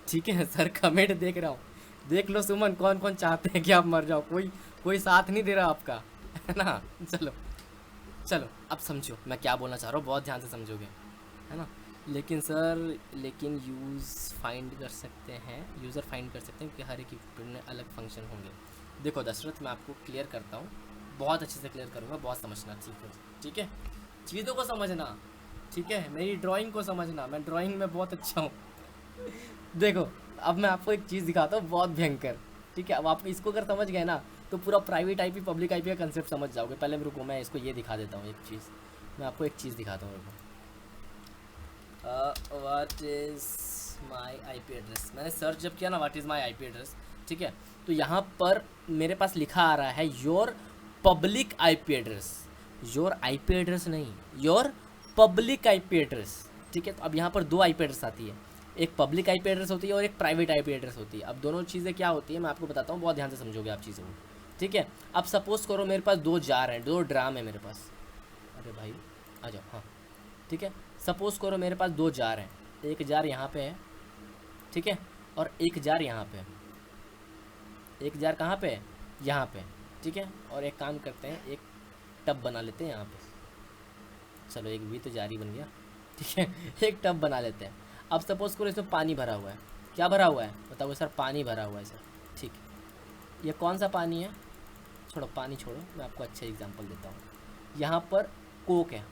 ठीक है सर, कमेंट देख रहा हूँ, देख लो सुमन कौन कौन चाहते हैं कि आप मर जाओ। कोई कोई साथ नहीं दे रहा आपका, है ना। चलो चलो अब समझो मैं क्या बोलना चाह रहा हूँ, बहुत ध्यान से समझोगे, है ना। लेकिन सर, लेकिन यूज़र फाइंड कर सकते हैं कि हर एक इक्विपमेंट में अलग फंक्शन होंगे। देखो दशरथ, मैं आपको क्लियर करता हूँ, बहुत अच्छे से क्लियर करूँगा, बहुत समझना। ठीक है, चीज़ों को समझना। ठीक है, मेरी ड्राइंग को समझना, मैं ड्राइंग में बहुत अच्छा हूँ। देखो अब मैं आपको एक चीज़ दिखाता हूँ बहुत भयंकर। ठीक है, अब आप इसको अगर समझ गए ना तो पूरा प्राइवेट आईपी पब्लिक आईपी का कंसेप्ट समझ जाओगे। पहले रुको, मैं इसको ये दिखा देता हूँ एक चीज़, मैं आपको एक चीज़ दिखाता हूँ। What is my IP address, मैंने सर्च जब किया ना what is my IP address, ठीक है, तो यहाँ पर मेरे पास लिखा आ रहा है your public IP address. Your IP address नहीं, योर पब्लिक आईपी एड्रेस। ठीक है, तो अब यहाँ पर दो आईपी एड्रेस आती है, एक पब्लिक आईपी एड्रेस होती है और एक प्राइवेट आईपी एड्रेस होती है। अब दोनों चीज़ें क्या होती है मैं आपको बताता हूँ, बहुत ध्यान से समझोगे आप चीज़ों को। ठीक है, अब सपोज़ करो मेरे पास दो जार हैं, दो ड्राम है मेरे पास। अरे भाई आ जाओ, हाँ ठीक है, सपोज़ करो मेरे पास दो जार हैं, एक जार यहाँ पे है, ठीक है, और एक जार यहाँ पे है। एक जार कहाँ पे है, यहाँ पे, ठीक है, और एक काम करते हैं, एक टब बना लेते हैं यहाँ पे। चलो एक भी तो जार ही बन गया। ठीक है, एक टब बना लेते हैं। अब सपोज़ करो इसमें पानी भरा हुआ है, क्या भरा हुआ है बताओ सर, पानी भरा हुआ है सर। ठीक है, ये कौन सा पानी है, छोड़ो पानी छोड़ो, मैं आपको अच्छा एग्जांपल देता हूँ। यहाँ पर कोक है,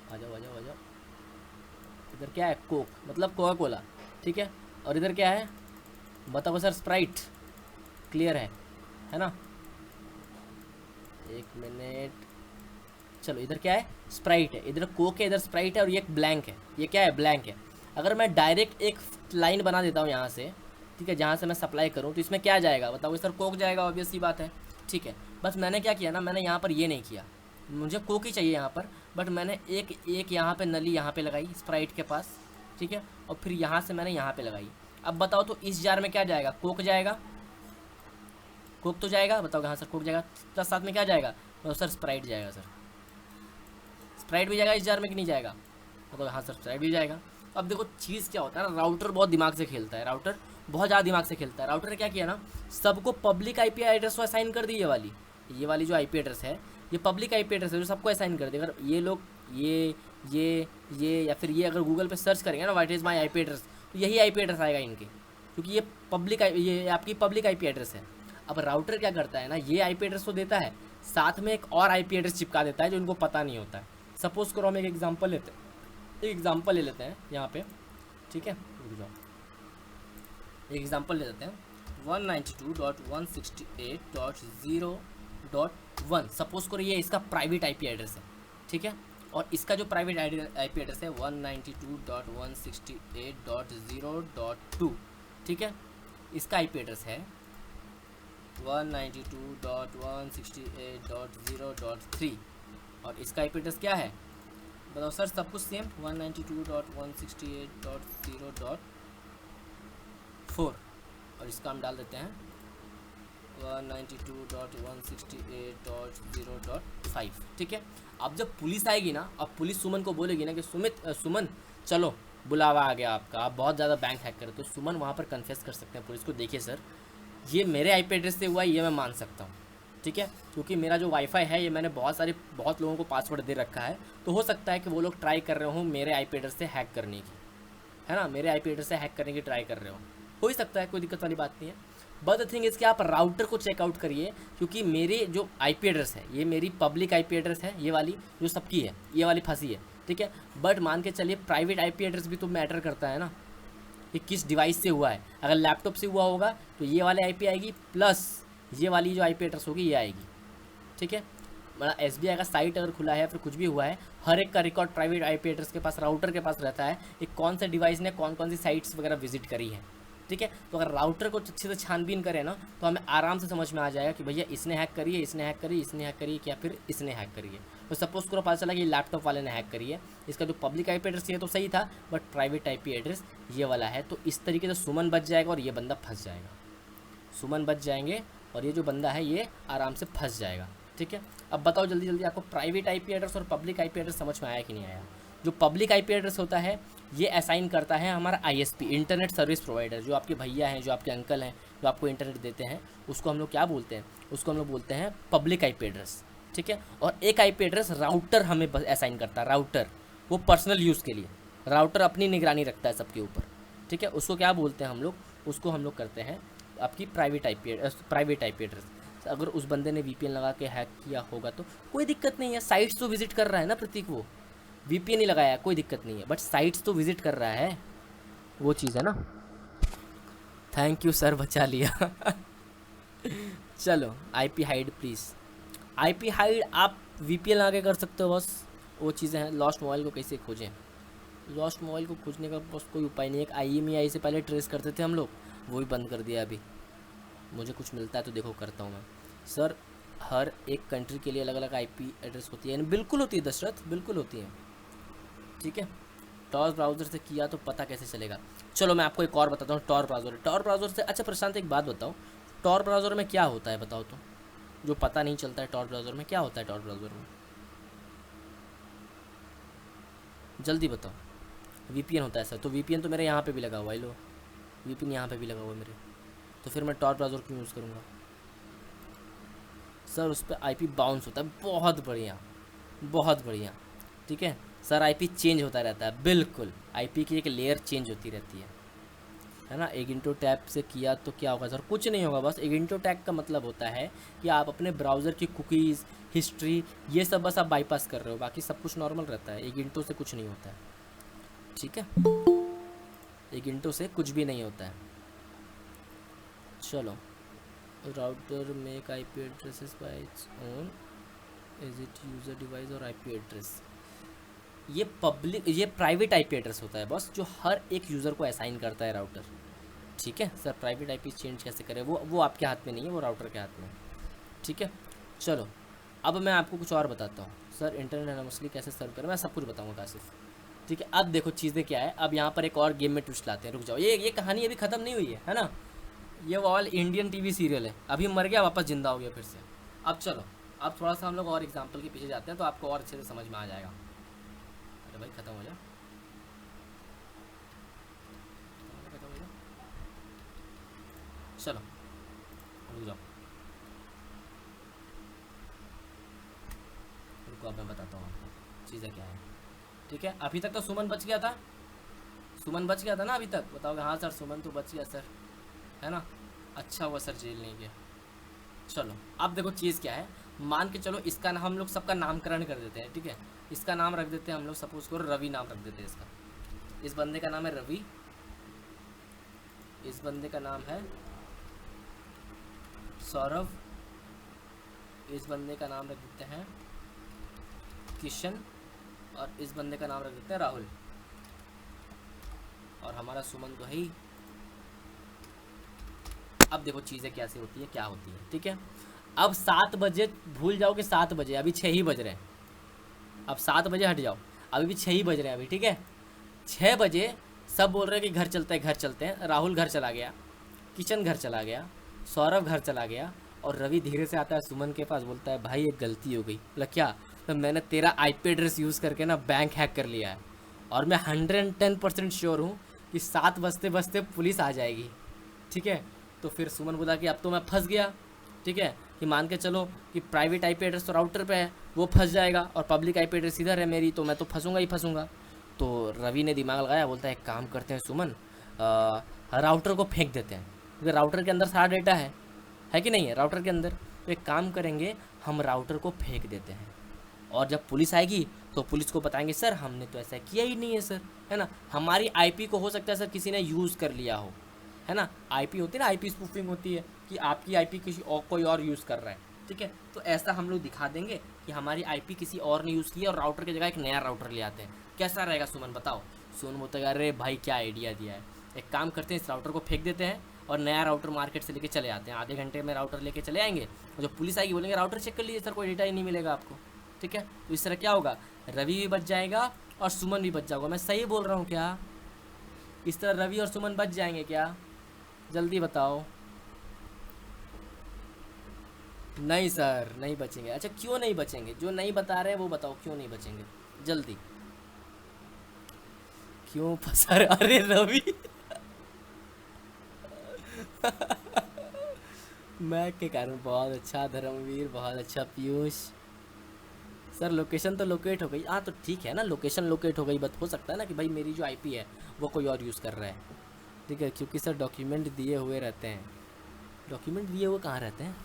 आ जाओ आ जाओ आ जाओ। इधर क्या है, कोक मतलब कोका कोला, ठीक है, और इधर क्या है बताओ सर, स्प्राइट। क्लियर है ना। एक मिनट, चलो इधर क्या है, स्प्राइट है, इधर कोक है, इधर स्प्राइट है, और ये एक ब्लैंक है, ये क्या है, ब्लैंक है। अगर मैं डायरेक्ट एक लाइन बना देता हूँ यहाँ से, ठीक है, जहाँ से मैं सप्लाई करूँ, तो इसमें क्या जाएगा बताओ सर, कोक जाएगा, ऑब्वियस सी बात है। ठीक है, बस मैंने क्या किया ना, मैंने यहाँ पर ये नहीं किया, मुझे कोक ही चाहिए यहाँ पर, बट मैंने एक यहाँ पे नली यहाँ पे लगाई स्प्राइट के पास, ठीक है, और फिर यहाँ से मैंने यहाँ पे लगाई। अब बताओ तो इस जार में क्या जाएगा, कोक जाएगा, कोक तो जाएगा, बताओ हाँ सर कोक जाएगा, प्लस साथ में क्या जाएगा तो सर स्प्राइट जाएगा। सर स्प्राइट भी जाएगा इस जार में कि नहीं जाएगा, मतलब हाँ सर स्प्राइट भी जाएगा। अब देखो चीज़ क्या होता है ना, राउटर बहुत दिमाग से खेलता है, राउटर बहुत ज़्यादा दिमाग से खेलता है। राउटर ने क्या किया ना, सबको पब्लिक आईपी एड्रेस को असाइन कर दी। ये वाली जो आईपी एड्रेस है ये पब्लिक आईपी एड्रेस है जो सबको असाइन कर दी। अगर ये लोग ये या फिर ये अगर गूगल पे सर्च करेंगे ना what is my IP address, तो यही आईपी एड्रेस आएगा इनके, क्योंकि ये आपकी पब्लिक आईपी एड्रेस है। अब राउटर क्या करता है ना, ये आईपी एड्रेस तो देता है, साथ में एक और आईपी एड्रेस चिपका देता है जो इनको पता नहीं होता है। सपोज करो हम एक एग्जांपल लेते हैं, एक एग्जांपल ले लेते हैं यहाँ पे, ठीक है, रुक जाओ, एक एग्जांपल ले लेते हैं 192.168.0.1। सपोज करो ये इसका प्राइवेट आईपी एड्रेस है, ठीक है, और इसका जो प्राइवेट आईपी एड्रेस है 192.168.0.2, ठीक है, इसका आईपी एड्रेस है 192.168.0.3, और इसका आईपी एड्रेस क्या है बताओ सर, सब कुछ सेम 192.168.0.4, और इसका हम डाल देते हैं 192.168.0.5, ठीक है। अब जब पुलिस आएगी ना, अब पुलिस सुमन को बोलेगी ना कि सुमन चलो बुलावा आ गया आपका, आप बहुत ज़्यादा बैंक हैक करे, तो सुमन वहाँ पर कन्फेस कर सकते हैं पुलिस को, देखिए सर ये मेरे आईपी एड्रेस से हुआ है, ये मैं मान सकता हूँ, ठीक है, क्योंकि मेरा जो वाईफाई है ये मैंने बहुत लोगों को पासवर्ड दे रखा है, तो हो सकता है कि वो लोग ट्राई कर रहे हो मेरे आईपी एड्रेस से हैक करने की, है ना, मेरे आईपी एड्रेस से हैक करने की ट्राई कर रहे हो ही सकता है, कोई दिक्कत वाली बात नहीं है। बट द थिंग इज़ कि आप राउटर को चेकआउट करिए, क्योंकि मेरी जो आईपी एड्रेस है ये मेरी पब्लिक आईपी एड्रेस है, ये वाली जो सबकी है, ये वाली फंसी है, ठीक है, बट मान के चलिए प्राइवेट आईपी एड्रेस भी तो मैटर करता है ना, कि किस डिवाइस से हुआ है। अगर लैपटॉप से हुआ होगा तो ये वाली आईपी आएगी, प्लस ये वाली जो आईपी एड्रेस होगी ये आएगी, ठीक है। मतलब SBI का साइट अगर खुला है या फिर कुछ भी हुआ है, हर एक का रिकॉर्ड प्राइवेट आईपी एड्रेस के पास, राउटर के पास रहता है, एक कौन से डिवाइस ने कौन कौन सी साइट्स वगैरह विजिट करी है, ठीक है। तो अगर राउटर को अच्छे से छानबीन करें ना तो हमें आराम से समझ में आ जाएगा कि भैया इसने हैक करी है, इसने हैक करी, इसने हैक करी है, या फिर इसने हैक करी है। तो सपोज करो पता चला कि लैपटॉप वाले ने हैक करी है, इसका जो पब्लिक आईपी एड्रेस ये तो सही था बट प्राइवेट आईपी एड्रेस ये वाला है, तो इस तरीके से सुमन बच जाएगा और ये बंदा फंस जाएगा। सुमन बच जाएंगे और ये जो बंदा है ये आराम से फंस जाएगा, ठीक है। अब बताओ जल्दी जल्दी आपको प्राइवेट आईपी एड्रेस और पब्लिक आईपी एड्रेस समझ में आया कि नहीं आया। जो पब्लिक आईपी एड्रेस होता है ये असाइन करता है हमारा आईएसपी, इंटरनेट सर्विस प्रोवाइडर, जो आपके भैया हैं, जो आपके अंकल हैं, जो आपको इंटरनेट देते हैं, उसको हम लोग क्या बोलते हैं, उसको हम लोग बोलते हैं पब्लिक आईपी एड्रेस, ठीक है। और एक आईपी एड्रेस राउटर हमें असाइन करता है, राउटर वो पर्सनल यूज़ के लिए, राउटर अपनी निगरानी रखता है सबके ऊपर, ठीक है। उसको क्या बोलते हैं हम लोग, उसको हम लोग करते हैं आपकी प्राइवेट आईपी एड्रेस। अगर उस बंदे ने वीपीएन लगा के हैक किया होगा तो कोई दिक्कत नहीं है, साइट्स तो विजिट कर रहा है ना प्रतीक, वो वीपीएन ही लगाया कोई दिक्कत नहीं है, बट साइट्स तो विजिट कर रहा है, वो चीज़ है ना। थैंक यू सर, बचा लिया। चलो IP hide please, IP hide आप वीपीएन लगा के कर सकते हो, बस वो चीज़ें हैं। लॉस्ट मोबाइल को कैसे खोजें, लॉस्ट मोबाइल को खोजने का बस कोई उपाय नहीं है। एक IMEI से पहले ट्रेस करते थे हम लोग, वो भी बंद कर दिया अभी। मुझे कुछ मिलता है तो देखो करता हूँ मैं। सर हर एक कंट्री के लिए अलग अलग आईपी एड्रेस होती है, बिल्कुल होती है दशरथ, बिल्कुल होती है, ठीक है। टॉर ब्राउज़र से किया तो पता कैसे चलेगा। चलो मैं आपको एक और बताता हूँ, टॉर ब्राउज़र से। अच्छा प्रशांत एक बात बताओ, टॉर ब्राउज़र में क्या होता है बताओ तो, जो पता नहीं चलता है टॉर ब्राउज़र में क्या होता है, टॉर ब्राउज़र में जल्दी बताओ। वीपीएन होता है सर, तो वीपीएन तो मेरे यहाँ पे भी लगा हुआ है, लो वीपीएन यहाँ पे भी लगा हुआ है मेरे, तो फिर मैं टॉर ब्राउज़र क्यों यूज़ करूँगा सर। उस पर आईपी बाउंस होता है, बहुत बढ़िया बहुत बढ़िया, ठीक है सर। आईपी चेंज होता रहता है, बिल्कुल आईपी की एक लेयर चेंज होती रहती है ना। एगिंटो टैग से किया तो क्या होगा सर, कुछ नहीं होगा, बस एगिंटो टैग का मतलब होता है कि आप अपने ब्राउज़र की कुकीज़, हिस्ट्री, ये सब बस आप बाईपास कर रहे हो, बाकी सब कुछ नॉर्मल रहता है। एगिंटो से कुछ नहीं होता है, ठीक है, एगिंटो से कुछ भी नहीं होता है। चलो router make IP addresses bye its own, is it user device और आईपी एड्रेस, ये पब्लिक, ये प्राइवेट आईपी एड्रेस होता है बस, जो हर एक यूज़र को असाइन करता है राउटर, ठीक है सर। प्राइवेट आईपी चेंज कैसे करें, वो आपके हाथ में नहीं है, वो राउटर के हाथ में, ठीक है। चलो अब मैं आपको कुछ और बताता हूँ सर, इंटरनेट एनोमली कैसे सर्व करें, मैं सब कुछ बताऊँगा काशिफ, ठीक है। अब देखो चीज़ें क्या है, अब यहाँ पर एक और गेम में ट्विस्ट लाते हैं, रुक जाओ, ये कहानी अभी ख़त्म नहीं हुई है ना। ये ऑल इंडियन टीवी सीरियल है, अभी मर गया वापस जिंदा हो गया फिर से। अब चलो अब थोड़ा सा हम लोग और एग्जाम्पल के पीछे जाते हैं तो आपको और अच्छे से समझ में आ जाएगा। अरे भाई ख़त्म हो जा, चलो रुक जाओ, रुको अब मैं बताता हूँ आपको चीज़ें क्या है, ठीक है। अभी तक तो सुमन बच गया था, सुमन बच गया था ना अभी तक, बताओगे हाँ सर सुमन तो बच गया सर, है ना, अच्छा हुआ सर जेल नहीं गया। चलो अब देखो चीज़ क्या है, मान के चलो इसका नाम हम लोग सबका नामकरण कर देते हैं, ठीक है। इसका नाम रख देते हैं हम लोग, सपोज करो रवि नाम रख देते हैं इसका, इस बंदे का नाम है रवि, इस बंदे का नाम है सौरभ, इस बंदे का नाम रख देते हैं किशन, और इस बंदे का नाम रख देते हैं राहुल, और हमारा सुमन तो है ही। अब देखो चीज़ें कैसे होती है, क्या होती है, ठीक है। अब 7 बजे भूल जाओ कि 7 बजे, अभी 6 ही बज रहे हैं, अब 7 बजे हट जाओ, अभी भी 6 ही बज रहे हैं अभी, ठीक है। 6 बजे सब बोल रहे हैं कि घर चलते हैं, घर चलते हैं। राहुल घर चला गया, किचन घर चला गया, सौरभ घर चला गया, और रवि धीरे से आता है सुमन के पास, बोलता है भाई एक गलती हो गई। बोला क्या, तो मैंने तेरा आईपी एड्रेस यूज़ करके ना बैंक हैक कर लिया है, और मैं 110% श्योर हूँ कि 7 बजते बजते पुलिस आ जाएगी, ठीक है। तो फिर सुमन बोला कि अब तो मैं फंस गया, ठीक है, कि मान के चलो कि प्राइवेट आईपी एड्रेस तो राउटर पे है, वो फंस जाएगा, और पब्लिक आईपी एड्रेस इधर है मेरी, तो मैं तो फंसूंगा ही फंसूंगा। तो रवि ने दिमाग लगाया, बोलता है एक काम करते हैं सुमन, राउटर को फेंक देते हैं, क्योंकि राउटर के अंदर सारा डेटा है कि नहीं है राउटर के अंदर। तो एक काम करेंगे, हम राउटर को फेंक देते हैं, और जब पुलिस आएगी तो पुलिस को बताएंगे सर हमने तो ऐसा किया ही नहीं है सर, है ना, हमारी आईपी को हो सकता है सर किसी ने यूज़ कर लिया हो, है ना। आईपी होती है ना, आईपी स्पूफिंग होती है कि आपकी आईपी किसी और कोई और यूज़ कर रहा है, ठीक है। तो ऐसा हम लोग दिखा देंगे कि हमारी आईपी किसी और ने यूज़ की है, और राउटर की जगह एक नया राउटर ले आते हैं। कैसा रहेगा सुमन बताओ। सुमन बोलता है अरे भाई क्या आइडिया दिया है, एक काम करते हैं, इस राउटर को फेंक देते हैं और नया राउटर मार्केट से लेके चले आते हैं। आधे घंटे में राउटर लेके चले आएंगे और जब पुलिस आएगी बोलेंगे राउटर चेक कर लीजिए सर, कोई डेटा ही नहीं मिलेगा आपको। ठीक है, तो इस तरह क्या होगा, रवि भी बच जाएगा और सुमन भी बच जाएगा। मैं सही बोल रहा हूँ क्या? इस तरह रवि और सुमन बच जाएंगे क्या? जल्दी बताओ। नहीं सर, नहीं बचेंगे। अच्छा क्यों नहीं बचेंगे? जो नहीं बता रहे हैं वो बताओ, क्यों नहीं बचेंगे जल्दी? क्यों फंसा रहे? अरे रवि मैक के कारण। बहुत अच्छा धर्मवीर, बहुत अच्छा पीयूष। सर लोकेशन तो लोकेट हो गई। हाँ तो ठीक है ना, लोकेशन लोकेट हो गई, बट हो सकता है ना कि भाई मेरी जो आईपी है वो कोई और यूज़ कर रहा है। ठीक है, क्योंकि सर डॉक्यूमेंट दिए हुए रहते हैं। डॉक्यूमेंट दिए हुए कहाँ रहते हैं?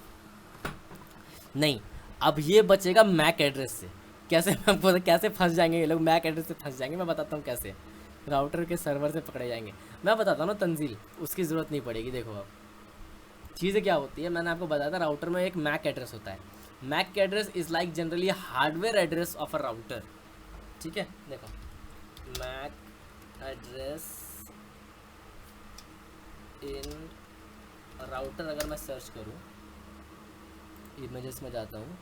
नहीं, अब ये बचेगा मैक एड्रेस से। कैसे मैं आपको कैसे फंस जाएंगे ये लोग, मैक एड्रेस से फंस जाएंगे। मैं बताता हूँ कैसे। राउटर के सर्वर से पकड़े जाएंगे। मैं बताता हूँ ना तंजील, उसकी ज़रूरत नहीं पड़ेगी। देखो अब चीज़ें क्या होती है, मैंने आपको बताया था राउटर में एक मैक एड्रेस होता है। MAC address is like generally hardware address of a router. ठीक है, देखो मैक एड्रेस इन राउटर, अगर मैं सर्च करूँ इमेजेस में जाता हूँ,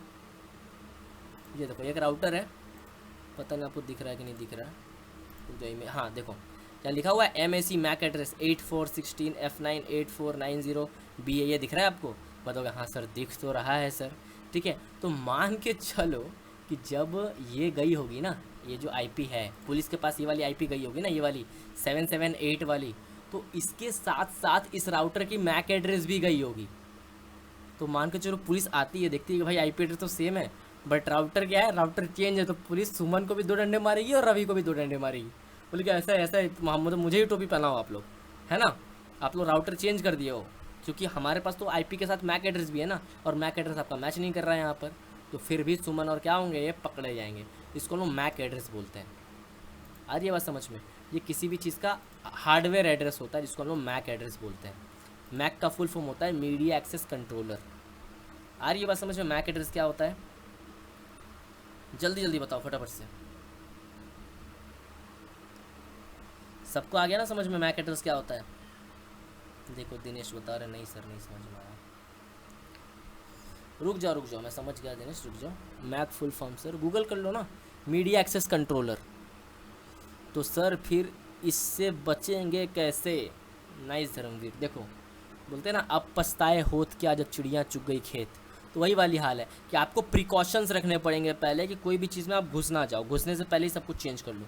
ये देखो एक राउटर है, पता नहीं आपको दिख रहा है कि नहीं दिख रहा है। हाँ देखो क्या लिखा हुआ है, MAC Mac address 8416F98490 BA, ये दिख रहा है आपको? बताओगे हाँ सर दिख तो रहा है सर। ठीक है, तो मान के चलो कि जब ये गई होगी ना, ये जो आईपी है पुलिस के पास, ये वाली आईपी गई होगी ना, ये वाली 778 वाली, तो इसके साथ साथ इस राउटर की मैक एड्रेस भी गई होगी। तो मान के चलो पुलिस आती है, देखती है कि भाई आईपी एड्रेस तो सेम है, बट राउटर क्या है, राउटर चेंज है। तो पुलिस सुमन को भी 2 डंडे मारेगी और रवि को भी 2 डंडे मारेगी। बोले कि ऐसा ऐसा मोहम्मद, मुझे ही टोपी पहनाओ आप लोग, है ना? आप लोग राउटर चेंज कर दिए हो, क्योंकि हमारे पास तो आईपी के साथ मैक एड्रेस भी है ना, और मैक एड्रेस आपका मैच नहीं कर रहा है यहाँ पर। तो फिर भी सुमन और क्या होंगे, ये पकड़े जाएंगे। इसको लोग मैक एड्रेस बोलते हैं। आ रही है बात समझ में? ये किसी भी चीज़ का हार्डवेयर एड्रेस होता है जिसको हम लोग मैक एड्रेस बोलते हैं। मैक का फुल फॉर्म होता है मीडिया एक्सेस कंट्रोलर। आ रही है बात समझ में? मैक एड्रेस क्या होता है? जल्दी जल्दी बताओ फटाफट से। सबको आ गया ना समझ में मैक एड्रेस क्या होता है? देखो दिनेश बता रहे नहीं सर नहीं समझ में आया। रुक जाओ, मैं समझ गया दिनेश, रुक जाओ। MAC full form sir Google कर लो ना, मीडिया एक्सेस कंट्रोलर। तो सर फिर इससे बचेंगे कैसे? नाइस धर्मवीर। देखो बोलते हैं ना, अब पछताए होत क्या जब चिड़िया चुग गई खेत। तो वही वाली हाल है कि आपको प्रिकॉशंस रखने पड़ेंगे पहले, कि कोई भी चीज़ में आप घुस ना जाओ, घुसने से पहले ही सब कुछ चेंज कर लो।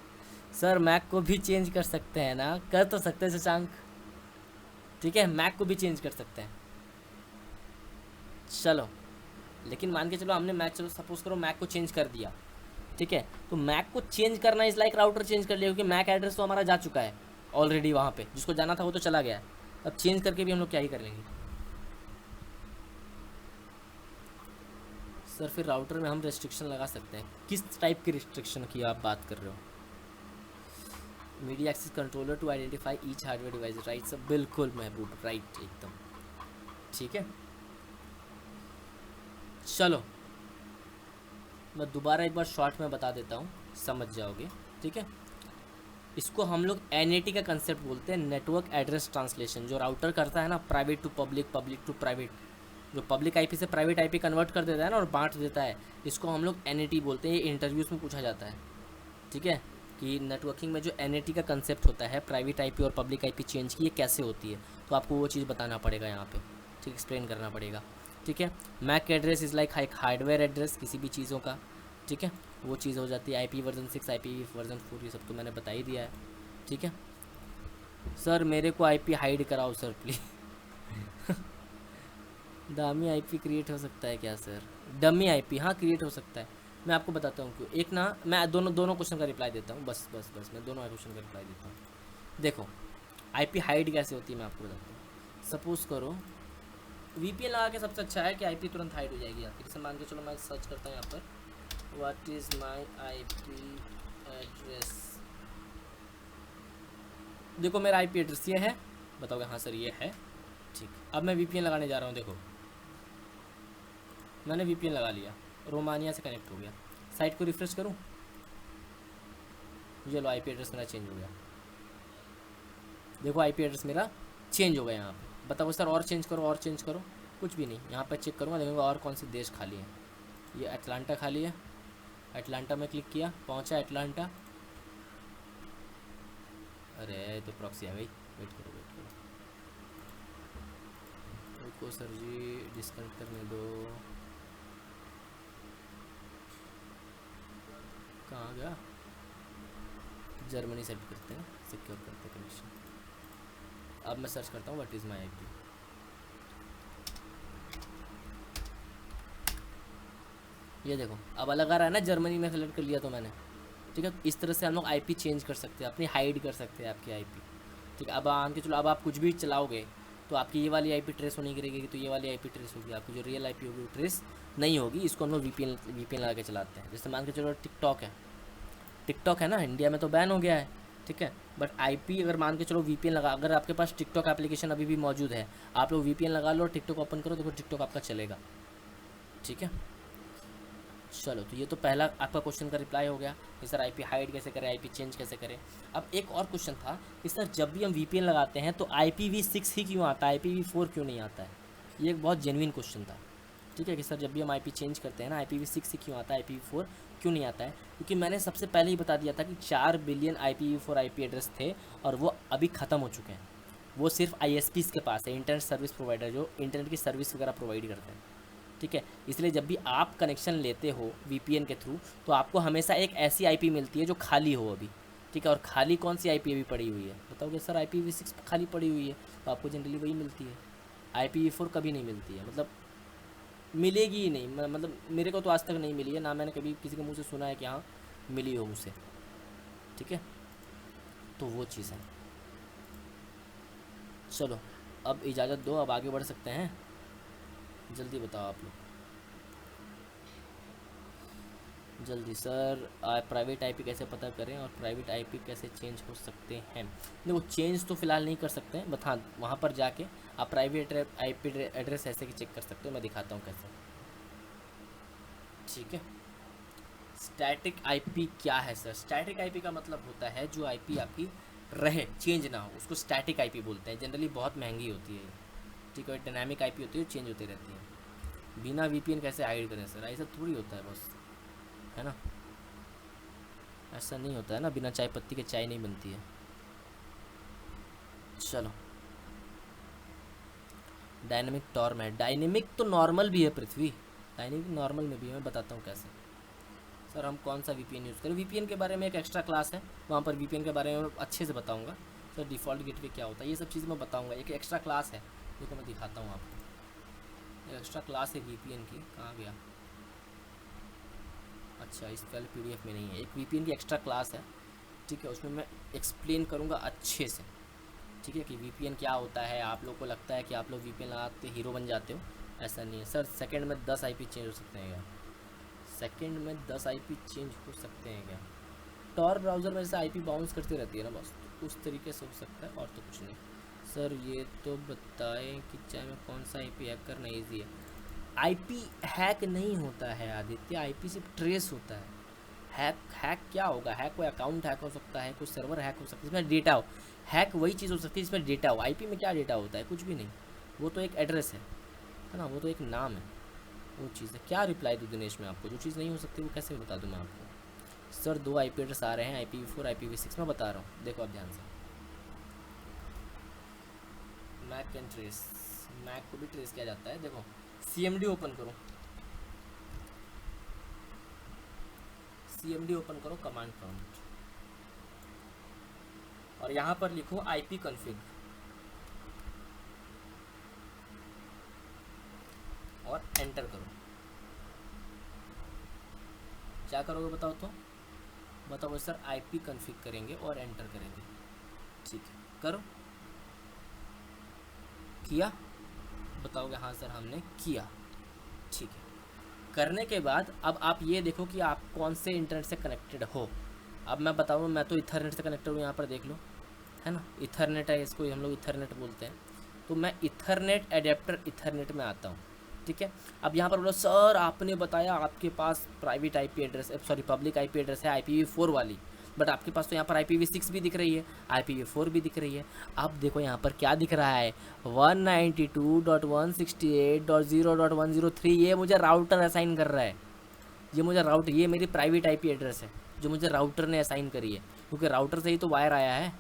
सर मैक को भी चेंज कर सकते हैं ना? कर तो सकते हैं शशांक। ठीक है, मैक को भी चेंज कर सकते हैं। चलो लेकिन मान के चलो हमने मैक, चलो सपोज करो मैक को चेंज कर दिया। ठीक है, तो मैक को चेंज करना इज़ लाइक राउटर चेंज कर लिया, क्योंकि मैक एड्रेस तो हमारा जा चुका है ऑलरेडी वहाँ पे, जिसको जाना था वो तो चला गया है। अब चेंज करके भी हम लोग क्या ही कर लेंगे सर? फिर राउटर में हम रेस्ट्रिक्शन लगा सकते हैं। किस टाइप की रिस्ट्रिक्शन की आप बात कर रहे हो? Media access controller to identify each hardware device, right sir? बिल्कुल महबूब, राइट एकदम ठीक है। चलो मैं दोबारा एक बार शॉर्ट में बता देता हूँ, समझ जाओगे। ठीक है, इसको हम लोग NAT का कंसेप्ट बोलते हैं, नेटवर्क एड्रेस ट्रांसलेशन। जो राउटर करता है ना, private to public, public to private, जो पब्लिक आईपी से प्राइवेट आईपी कन्वर्ट कर देता है ना और बांट देता है, इसको हम लोग NAT बोलते हैं। ये इंटरव्यूज़ में पूछा जाता है। ठीक है, कि नेटवर्किंग में जो NAT का कंसेप्ट होता है, प्राइवेट आईपी और पब्लिक आईपी चेंज की, ये कैसे होती है, तो आपको वो चीज़ बताना पड़ेगा यहाँ पे। ठीक, एक्सप्लेन करना पड़ेगा। ठीक है, MAC address is like hardware address किसी भी चीज़ों का। ठीक है, वो चीज़ हो जाती है IP वर्जन 6, IP वर्जन 4, ये सब तो मैंने बता ही दिया है। ठीक है सर, मेरे को IP हाइड कराओ सर प्लीज़। दामी IP क्रिएट हो सकता है क्या सर? डमी IP हाँ क्रिएट हो सकता है। मैं आपको बताता हूँ क्यों। एक ना मैं दोनों क्वेश्चन का रिप्लाई देता हूँ, बस मैं दोनों क्वेश्चन का रिप्लाई देता हूँ। देखो IP हाइड कैसे होती है मैं आपको बताता हूँ। सपोज़ करो VPN लगा के सबसे अच्छा है कि IP तुरंत हाइड हो जाएगी आपकी। जैसे मान के चलो मैं सर्च करता हूँ यहाँ पर, what is my IP address. देखो मेरा IP एड्रेस ये है, बताओगे हाँ सर ये है। ठीक, अब मैं VPN लगाने जा रहा हूँ। देखो मैंने VPN लगा लिया, रोमानिया से कनेक्ट हो गया। साइट को रिफ्रेश करूँ, ये लो IP एड्रेस मेरा चेंज हो गया। देखो आईपी एड्रेस मेरा चेंज हो गया यहाँ पे। बताओ सर और चेंज करो, और चेंज करो, कुछ भी नहीं। यहाँ पे चेक करूँगा, देखूँगा और कौन से देश खाली है। ये अटलांटा खाली है, अटलांटा में क्लिक किया, पहुँचा अटलांटा। अरे ये तो प्रॉक्सी आ गई, वेट करो वेट करो, रुको सर जी डिस्कनेक्ट करने दो। कहाँ गया? जर्मनी सेलेक्ट करते हैं, सिक्योर करते हैं कनेक्शन। अब मैं सर्च करता हूँ व्हाट इज़ माई आईपी। ये देखो अब अलग आ रहा है ना, जर्मनी में सेलेक्ट कर लिया तो मैंने। ठीक है, इस तरह से हम लोग आईपी चेंज कर सकते हैं, अपनी हाइड कर सकते हैं आपकी आईपी। ठीक है, अब मान के चलो अब आप कुछ भी चलाओगे तो आपकी ये वाली आईपी ट्रेस होने की रहेगी, तो ये वाली आईपी ट्रेस होगी, आपकी जो रियल आईपी होगी वो ट्रेस नहीं होगी। इसको हम लोग वीपीएन लगा के चलाते हैं। जैसे मान के चलो टिकटॉक है, टिकटॉक है ना, इंडिया में तो बैन हो गया है, ठीक है, बट आईपी अगर मान के चलो वीपीएन लगा, अगर आपके पास टिकटॉक एप्लीकेशन अभी भी मौजूद है, आप लोग वीपीएन लगा लो और टिकटॉक ओपन करो, देखो टिकटॉक आपका चलेगा। ठीक है, चलो तो ये तो पहला आपका क्वेश्चन का रिप्लाई हो गया कि सर आईपी हाइड कैसे करें, आईपी चेंज कैसे करें। अब एक और क्वेश्चन था कि सर जब भी हम वीपीएन लगाते हैं तो IPv6 ही क्यों आता है, IPv4 क्यों नहीं आता है। ये एक बहुत जेन्युइन क्वेश्चन था। ठीक है कि सर जब भी हम आईपी चेंज करते हैं ना IPv6 ही क्यों आता है, IPv4 क्यों नहीं आता है। क्योंकि मैंने सबसे पहले ही बता दिया था कि 4 बिलियन IPv4 आईपी एड्रेस थे और वो अभी ख़त्म हो चुके हैं। वो सिर्फ ISPs के पास है, इंटरनेट सर्विस प्रोवाइडर, जो इंटरनेट की सर्विस वगैरह प्रोवाइड करते हैं। ठीक है, इसलिए जब भी आप कनेक्शन लेते हो वीपीएन के थ्रू तो आपको हमेशा एक ऐसी आईपी मिलती है जो खाली हो अभी। ठीक है, और खाली कौन सी आईपी अभी पड़ी हुई है, बताओगे सर IPv6 खाली पड़ी हुई है, तो आपको जनरली वही मिलती है। IPv4 कभी नहीं मिलती है, मतलब मिलेगी ही नहीं, मतलब मेरे को तो आज तक नहीं मिली है, ना मैंने कभी किसी के मुंह से सुना है कि हाँ मिली हो उसे। ठीक है, तो वो चीज़ है। चलो अब इजाज़त दो, अब आगे बढ़ सकते हैं, जल्दी बताओ आप लोग जल्दी। सर प्राइवेट आईपी कैसे पता करें और प्राइवेट आईपी कैसे चेंज हो सकते हैं। देखो चेंज तो फ़िलहाल नहीं कर सकते हैं, बट हाँ वहाँ पर जाके आप प्राइवेट आईपी एड्रेस ऐसे कि चेक कर सकते हो, मैं दिखाता हूँ कैसे। ठीक है, स्टैटिक आईपी क्या है सर। स्टैटिक आईपी का मतलब होता है जो आईपी आपकी रहे, चेंज ना हो, उसको स्टैटिक आईपी बोलते हैं। जनरली बहुत महंगी होती है। ठीक है, डायनामिक आईपी होती है, चेंज होती रहती है। बिना वीपीएन कैसे हाइड करें सर, ऐसा थोड़ी होता है बस, है ना, ऐसा नहीं होता है ना, बिना चाय पत्ती के चाय नहीं बनती है। चलो डायनेमिक टॉर्म है, डायनेमिक तो नॉर्मल भी है पृथ्वी, डायनेमिक नॉर्मल में भी है, मैं बताता हूँ कैसे। सर हम कौन सा वीपीएन यूज़ करें, वीपीएन के बारे में एक एक्स्ट्रा क्लास है, वहाँ पर वीपीएन के बारे में अच्छे से बताऊँगा। सर डिफ़ॉल्ट गेटवे क्या होता है, ये सब चीज़ मैं बताऊँगा, एक एक्स्ट्रा क्लास है, देखो मैं दिखाता हूँ आपको। एक एक्स्ट्रा क्लास है वीपीएन की, कहाँ गया, अच्छा इस वाले PDF में नहीं है, एक वीपीएन की एक्स्ट्रा क्लास है। ठीक है, उसमें मैं एक्सप्लेन करूँगा अच्छे से। ठीक है, कि वीपीएन क्या होता है। आप लोग को लगता है कि आप लोग वीपीएन लगाते हीरो बन जाते हो, ऐसा नहीं है सर। सेकंड में 10 IP चेंज हो सकते हैं क्या, सेकंड में 10 IP चेंज हो सकते हैं क्या। टॉर ब्राउज़र में जैसे IP बाउंस करती रहती है ना, बस तो उस तरीके से हो सकता है, और तो कुछ नहीं। सर ये तो बताएं कि चाहे में कौन सा IP हैक करना ईजी है। IP हैक नहीं होता है आदित्य, IP सिर्फ ट्रेस होता है। हैक क्या होगा, हैक कोई अकाउंट हैक हो सकता है, कोई सर्वर हैक हो सकता है, इसमें डेटा हो। हैक वही चीज़ हो सकती है जिसमें डेटा हो, आईपी में क्या डेटा होता है, कुछ भी नहीं, वो तो एक एड्रेस है ना, वो तो एक नाम है, वो चीज़ है। क्या रिप्लाई दूँ दिनेश में आपको, जो चीज़ नहीं हो सकती वो कैसे बता दूँ मैं आपको। सर 2 IP एड्रेस आ रहे हैं, IPv4 IPv6 में बता रहा हूँ, देखो आप ध्यान से। मैक कैन ट्रेस, मैक को भी ट्रेस किया जाता है। देखो CMD ओपन करो, CMD ओपन करो कमांड प्रॉम्प्ट, और यहाँ पर लिखो IP config और एंटर करो। क्या करोगे बताओ तो, बताओ सर IP config करेंगे और एंटर करेंगे। ठीक है, करो, किया, बताओगे हाँ सर हमने किया। ठीक है, करने के बाद अब आप ये देखो कि आप कौन से इंटरनेट से कनेक्टेड हो। अब मैं बताऊँ, मैं तो इथरनेट से कनेक्टेड हूँ, यहाँ पर देख लो, है ना, इथरनेट है, इसको हम लोग इथरनेट बोलते हैं। तो मैं इथरनेट एडेप्टर इथरनेट में आता हूँ। ठीक है, अब यहाँ पर बोलो सर आपने बताया आपके पास private IP address, sorry public IP address है IPv4 वाली, बट आपके पास तो यहाँ पर IPv6 भी दिख रही है, IPv4 भी दिख रही है। अब देखो यहाँ पर क्या दिख रहा है, 192.168.0.103, ये मुझे राउटर असाइन कर रहा है। ये मेरी प्राइवेट IP एड्रेस है जो मुझे राउटर ने असाइन करी है, क्योंकि राउटर से ही तो वायर आया है,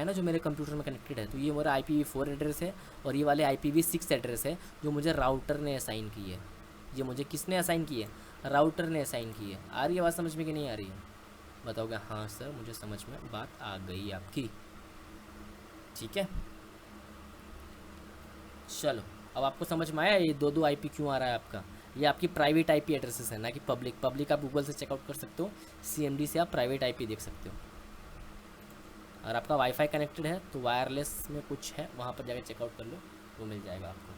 ना जो मेरे कंप्यूटर में कनेक्टेड है। तो ये मेरा IPv4 एड्रेस है और ये वाले IPv6 एड्रेस है जो मुझे राउटर ने असाइन की है। ये मुझे किसने असाइन की है? राउटर ने असाइन की है। आ रही है बात समझ में कि नहीं आ रही है? बताओगे हाँ सर मुझे समझ में बात आ गई आपकी, ठीक है। चलो अब आपको समझ में आया ये दो IP क्यों आ रहा है आपका। ये आपकी प्राइवेट IP एड्रेसेस है, ना कि पब्लिक आप गूगल से चेकआउट कर सकते हो, CMD से आप प्राइवेट IP देख सकते हो। अगर आपका वाईफाई कनेक्टेड है तो वायरलेस में कुछ है, वहाँ पर जाकर चेकआउट कर लो, वो मिल जाएगा आपको।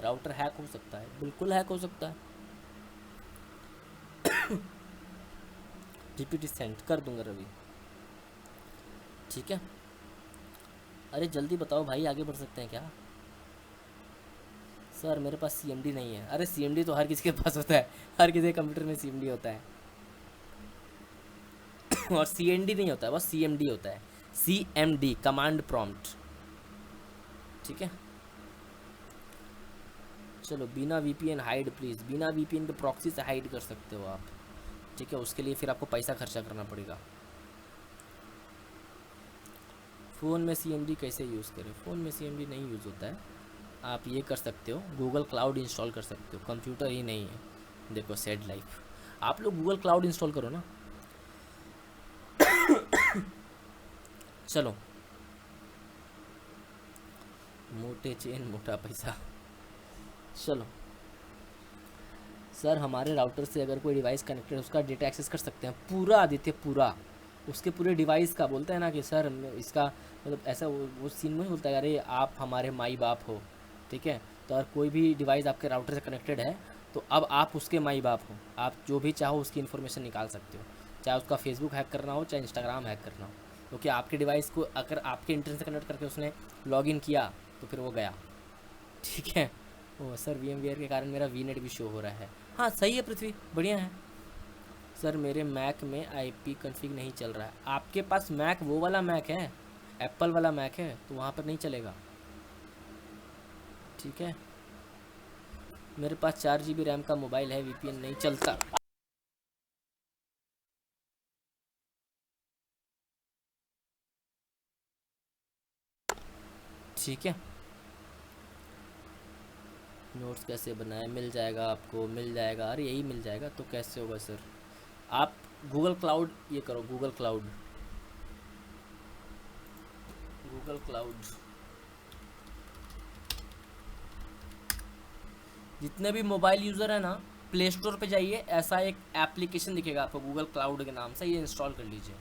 राउटर हैक हो सकता है, बिल्कुल हैक हो सकता है। GPT सेंड कर दूंगा रवि, ठीक है। अरे जल्दी बताओ भाई, आगे बढ़ सकते हैं क्या? सर मेरे पास CMD नहीं है। अरे CMD तो हर किसी के पास होता है, हर किसी के कंप्यूटर में CMD होता है। और CND नहीं होता है, बस CMD होता है, CMD कमांड प्रॉम्प्ट, ठीक है। चलो बिना VPN हाइड प्लीज़, बिना VPN के प्रॉक्सी से हाइड कर सकते हो आप, ठीक है। उसके लिए फिर आपको पैसा खर्चा करना पड़ेगा। फ़ोन में CMD कैसे यूज़ करें? फ़ोन में CMD नहीं यूज़ होता है। आप ये कर सकते हो, गूगल क्लाउड इंस्टॉल कर सकते हो, कंप्यूटर ही नहीं है। देखो सेड लाइफ, आप लोग गूगल क्लाउड इंस्टॉल करो ना। चलो मोटे चेन मोटा पैसा। चलो सर हमारे राउटर से अगर कोई डिवाइस कनेक्टेड है उसका डेटा एक्सेस कर सकते हैं पूरा? आदित्य पूरा, उसके पूरे डिवाइस का बोलते हैं ना कि सर इसका मतलब ऐसा वो सीन में बोलता है अरे आप हमारे माई बाप हो, ठीक है। तो अगर कोई भी डिवाइस आपके राउटर से कनेक्टेड है तो अब आप उसके माई बाप हो, आप जो भी चाहो उसकी इन्फॉर्मेशन निकाल सकते हो, चाहे उसका फेसबुक हैक करना हो चाहे इंस्टाग्राम हैक करना हो, क्योंकि आपके डिवाइस को अगर आपके इंटरनेट से कनेक्ट करके उसने लॉगिन किया तो फिर वो गया, ठीक है। ओ सर VMware के कारण मेरा VNet भी शो हो रहा है। हाँ सही है पृथ्वी, बढ़िया है। सर मेरे मैक में IP कॉन्फ़िग नहीं चल रहा है। आपके पास मैक वो वाला मैक है, एप्पल वाला मैक है, तो वहाँ पर नहीं चलेगा, ठीक है। मेरे पास 4 GB रैम का मोबाइल है, VPN नहीं चलता। ठीक है। नोट्स कैसे बनाए? मिल जाएगा आपको, मिल जाएगा। अरे यही मिल जाएगा तो कैसे होगा सर? आप गूगल क्लाउड ये करो, गूगल क्लाउड जितने भी मोबाइल यूज़र है ना, प्ले स्टोर पे जाइए, ऐसा एक एप्लीकेशन दिखेगा आपको गूगल क्लाउड के नाम से, ये इंस्टॉल कर लीजिए,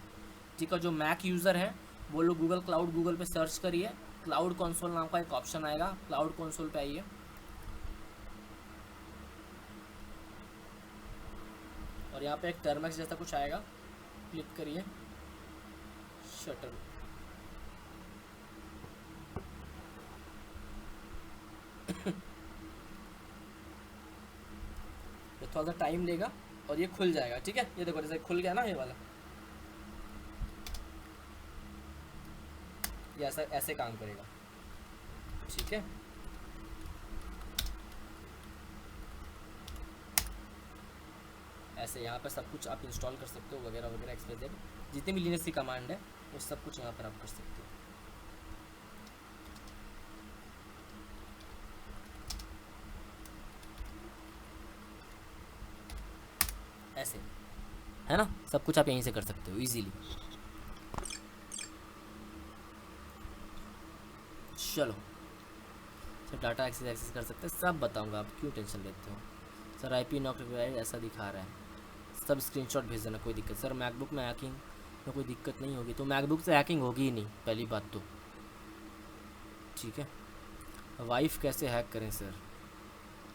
ठीक है। जो मैक यूज़र है वो लोग गूगल क्लाउड गूगल पे सर्च करिए, क्लाउड कंसोल नाम का एक ऑप्शन आएगा, क्लाउड कंसोल पे आइए और यहाँ पे एक टर्मक्स जैसा कुछ आएगा, क्लिक करिए, शटर तो थोड़ा सा टाइम लेगा और ये खुल जाएगा, ठीक है। ये देखो जैसे खुल गया ना ये वाला, ये ऐसा ऐसे काम करेगा, ठीक है। ऐसे यहाँ पर सब कुछ आप इंस्टॉल कर सकते हो वगैरह वगैरह, एक्सप्रेस जितने भी लिनक्स की कमांड है वो सब कुछ यहाँ पर आप कर सकते हो। ऐसे है ना, सब कुछ आप यहीं से कर सकते हो इजीली। चलो सब डाटा एक्सेस कर सकते हैं, सब बताऊंगा, आप क्यों टेंशन लेते हो। सर IP नॉट रिक्वायर्ड ऐसा दिखा रहा है, सब स्क्रीनशॉट भेज देना, कोई दिक्कत। सर मैकबुक में हैकिंग में कोई दिक्कत नहीं होगी, तो मैकबुक से हैकिंग होगी ही नहीं, पहली बात तो, ठीक है। वाइफ कैसे हैक करें सर?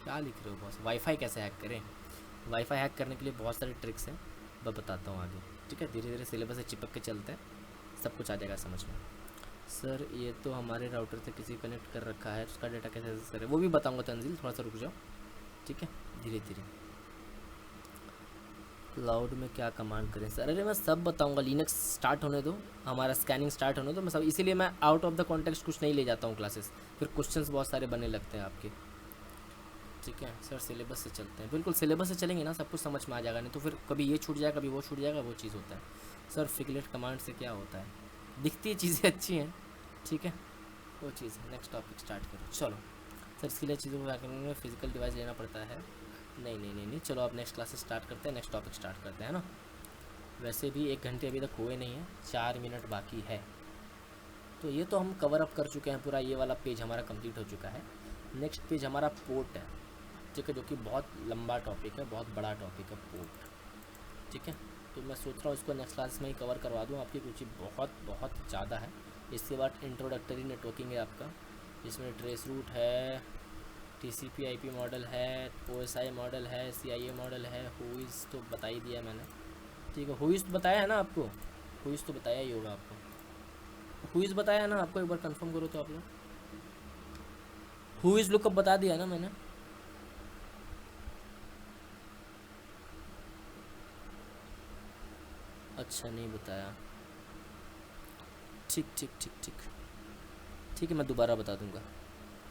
क्या लिख रहे हो बॉस? वाईफाई कैसे हैक करें? वाईफाई हैक करने के लिए बहुत सारे ट्रिक्स हैं, मैं बताता हूँ आगे, ठीक है। धीरे धीरे सिलेबस से चिपक के चलते हैं, सब कुछ आ जाएगा समझ में। सर ये तो हमारे राउटर से किसी कनेक्ट कर रखा है, उसका डाटा कैसे एक्सेस करें वो भी बताऊँगा तंजील, थोड़ा सा रुक जाओ, ठीक है, धीरे धीरे। क्लाउड में क्या कमांड करें सर? अरे मैं सब बताऊंगा, लिनक्स स्टार्ट होने दो, हमारा स्कैनिंग स्टार्ट होने दो, मैं सब, इसीलिए मैं आउट ऑफ द कॉन्टेक्स्ट कुछ नहीं ले जाता हूँ क्लासेस, फिर क्वेश्चंस बहुत सारे बनने लगते हैं आपके। ठीक है सर, सिलेबस से चलते हैं, बिल्कुल सिलेबस से चलेंगे ना सब कुछ समझ में आ जाएगा, नहीं तो फिर कभी ये छूट जाएगा कभी वो छूट जाएगा, वो चीज़ होता है। सर फिगलेट कमांड से क्या होता है? दिखती है चीज़ें अच्छी हैं, ठीक है वो चीज़ है। नेक्स्ट टॉपिक स्टार्ट करो, चलो। सर इसके लिए चीज़ों को क्या करने में फिजिकल डिवाइस लेना पड़ता है? नहीं नहीं नहीं नहीं, चलो आप नेक्स्ट क्लासेस स्टार्ट करते हैं, नेक्स्ट टॉपिक स्टार्ट करते हैं ना। वैसे भी 1 घंटे अभी तक हुए नहीं हैं, 4 मिनट बाकी है, तो ये तो हम कवर अप कर चुके हैं पूरा, ये वाला पेज हमारा कंप्लीट हो चुका है। नेक्स्ट पेज हमारा पोर्ट है, ठीक है, जो कि बहुत लंबा टॉपिक है, बहुत बड़ा टॉपिक है पोर्ट, ठीक है। तो मैं सोच रहा हूँ इसको नेक्स्ट क्लास में ही कवर करवा दूँ, आपकी रुचि बहुत बहुत ज़्यादा है। इसके बाद इंट्रोडक्टरी नेटवर्किंग है आपका, जिसमें ट्रेस रूट है, TCP IP मॉडल है, OSI मॉडल है, CIA मॉडल है, हुईज़ तो बता ही दिया मैंने, ठीक है। हुईज़ तो बताया है ना आपको, हुईज़ तो बताया ही होगा आपको, हुईज़ बताया है ना आपको, एक बार कंफर्म करो तो आप लोग। हुईज़ लुकअप बता दिया ना मैंने? अच्छा नहीं बताया, ठीक ठीक ठीक ठीक ठीक है, मैं दोबारा बता दूंगा,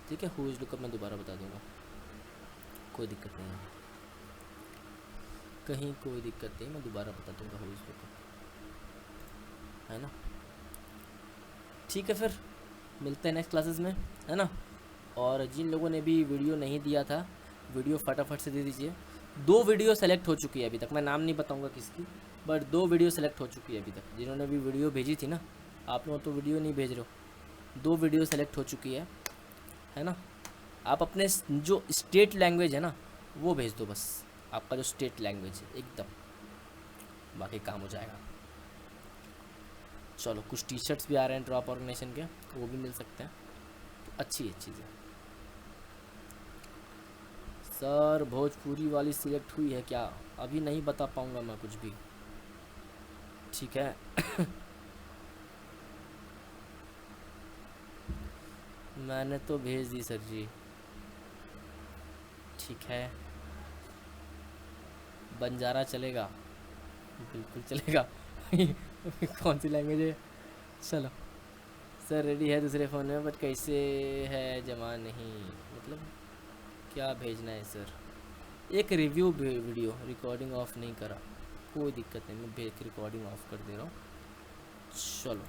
ठीक है। हुईज़ लुकअप मैं दोबारा बता दूंगा, कोई दिक्कत नहीं है, कहीं कोई दिक्कत नहीं, मैं दोबारा बता दूंगा हुईज़ लुकअप, है ना। ठीक है फिर मिलते हैं नेक्स्ट क्लासेस में, है ना। और जिन लोगों ने भी वीडियो नहीं दिया था, वीडियो फटाफट से दे दीजिए। 2 वीडियो सेलेक्ट हो चुकी है अभी तक, मैं नाम नहीं बताऊंगा किसकी, बट 2 वीडियो सेलेक्ट हो चुकी है अभी तक, जिन्होंने भी वीडियो भेजी थी ना। आप लोग तो वीडियो नहीं भेज रहे हो, 2 वीडियो सेलेक्ट हो चुकी है ना। आप अपने जो स्टेट लैंग्वेज है ना वो भेज दो बस, आपका जो स्टेट लैंग्वेज है एकदम, बाकी काम हो जाएगा। चलो कुछ टी-शर्ट्स भी आ रहे हैं ड्रॉप ऑर्गेनाइजेशन के, वो भी मिल सकते हैं, तो अच्छी है चीज़ें। सर भोजपुरी वाली सिलेक्ट हुई है क्या? अभी नहीं बता पाऊँगा मैं कुछ भी, ठीक है। मैंने तो भेज दी सर जी, ठीक है। बंजारा चलेगा? बिल्कुल चलेगा। कौन सी लैंग्वेज है? चलो सर रेडी है दूसरे फ़ोन में, बट कैसे है जमा नहीं, मतलब क्या भेजना है सर? एक रिव्यू वीडियो, रिकॉर्डिंग ऑफ नहीं करा, कोई दिक्कत नहीं, मैं रिकॉर्डिंग ऑफ कर दे रहा हूँ, चलो।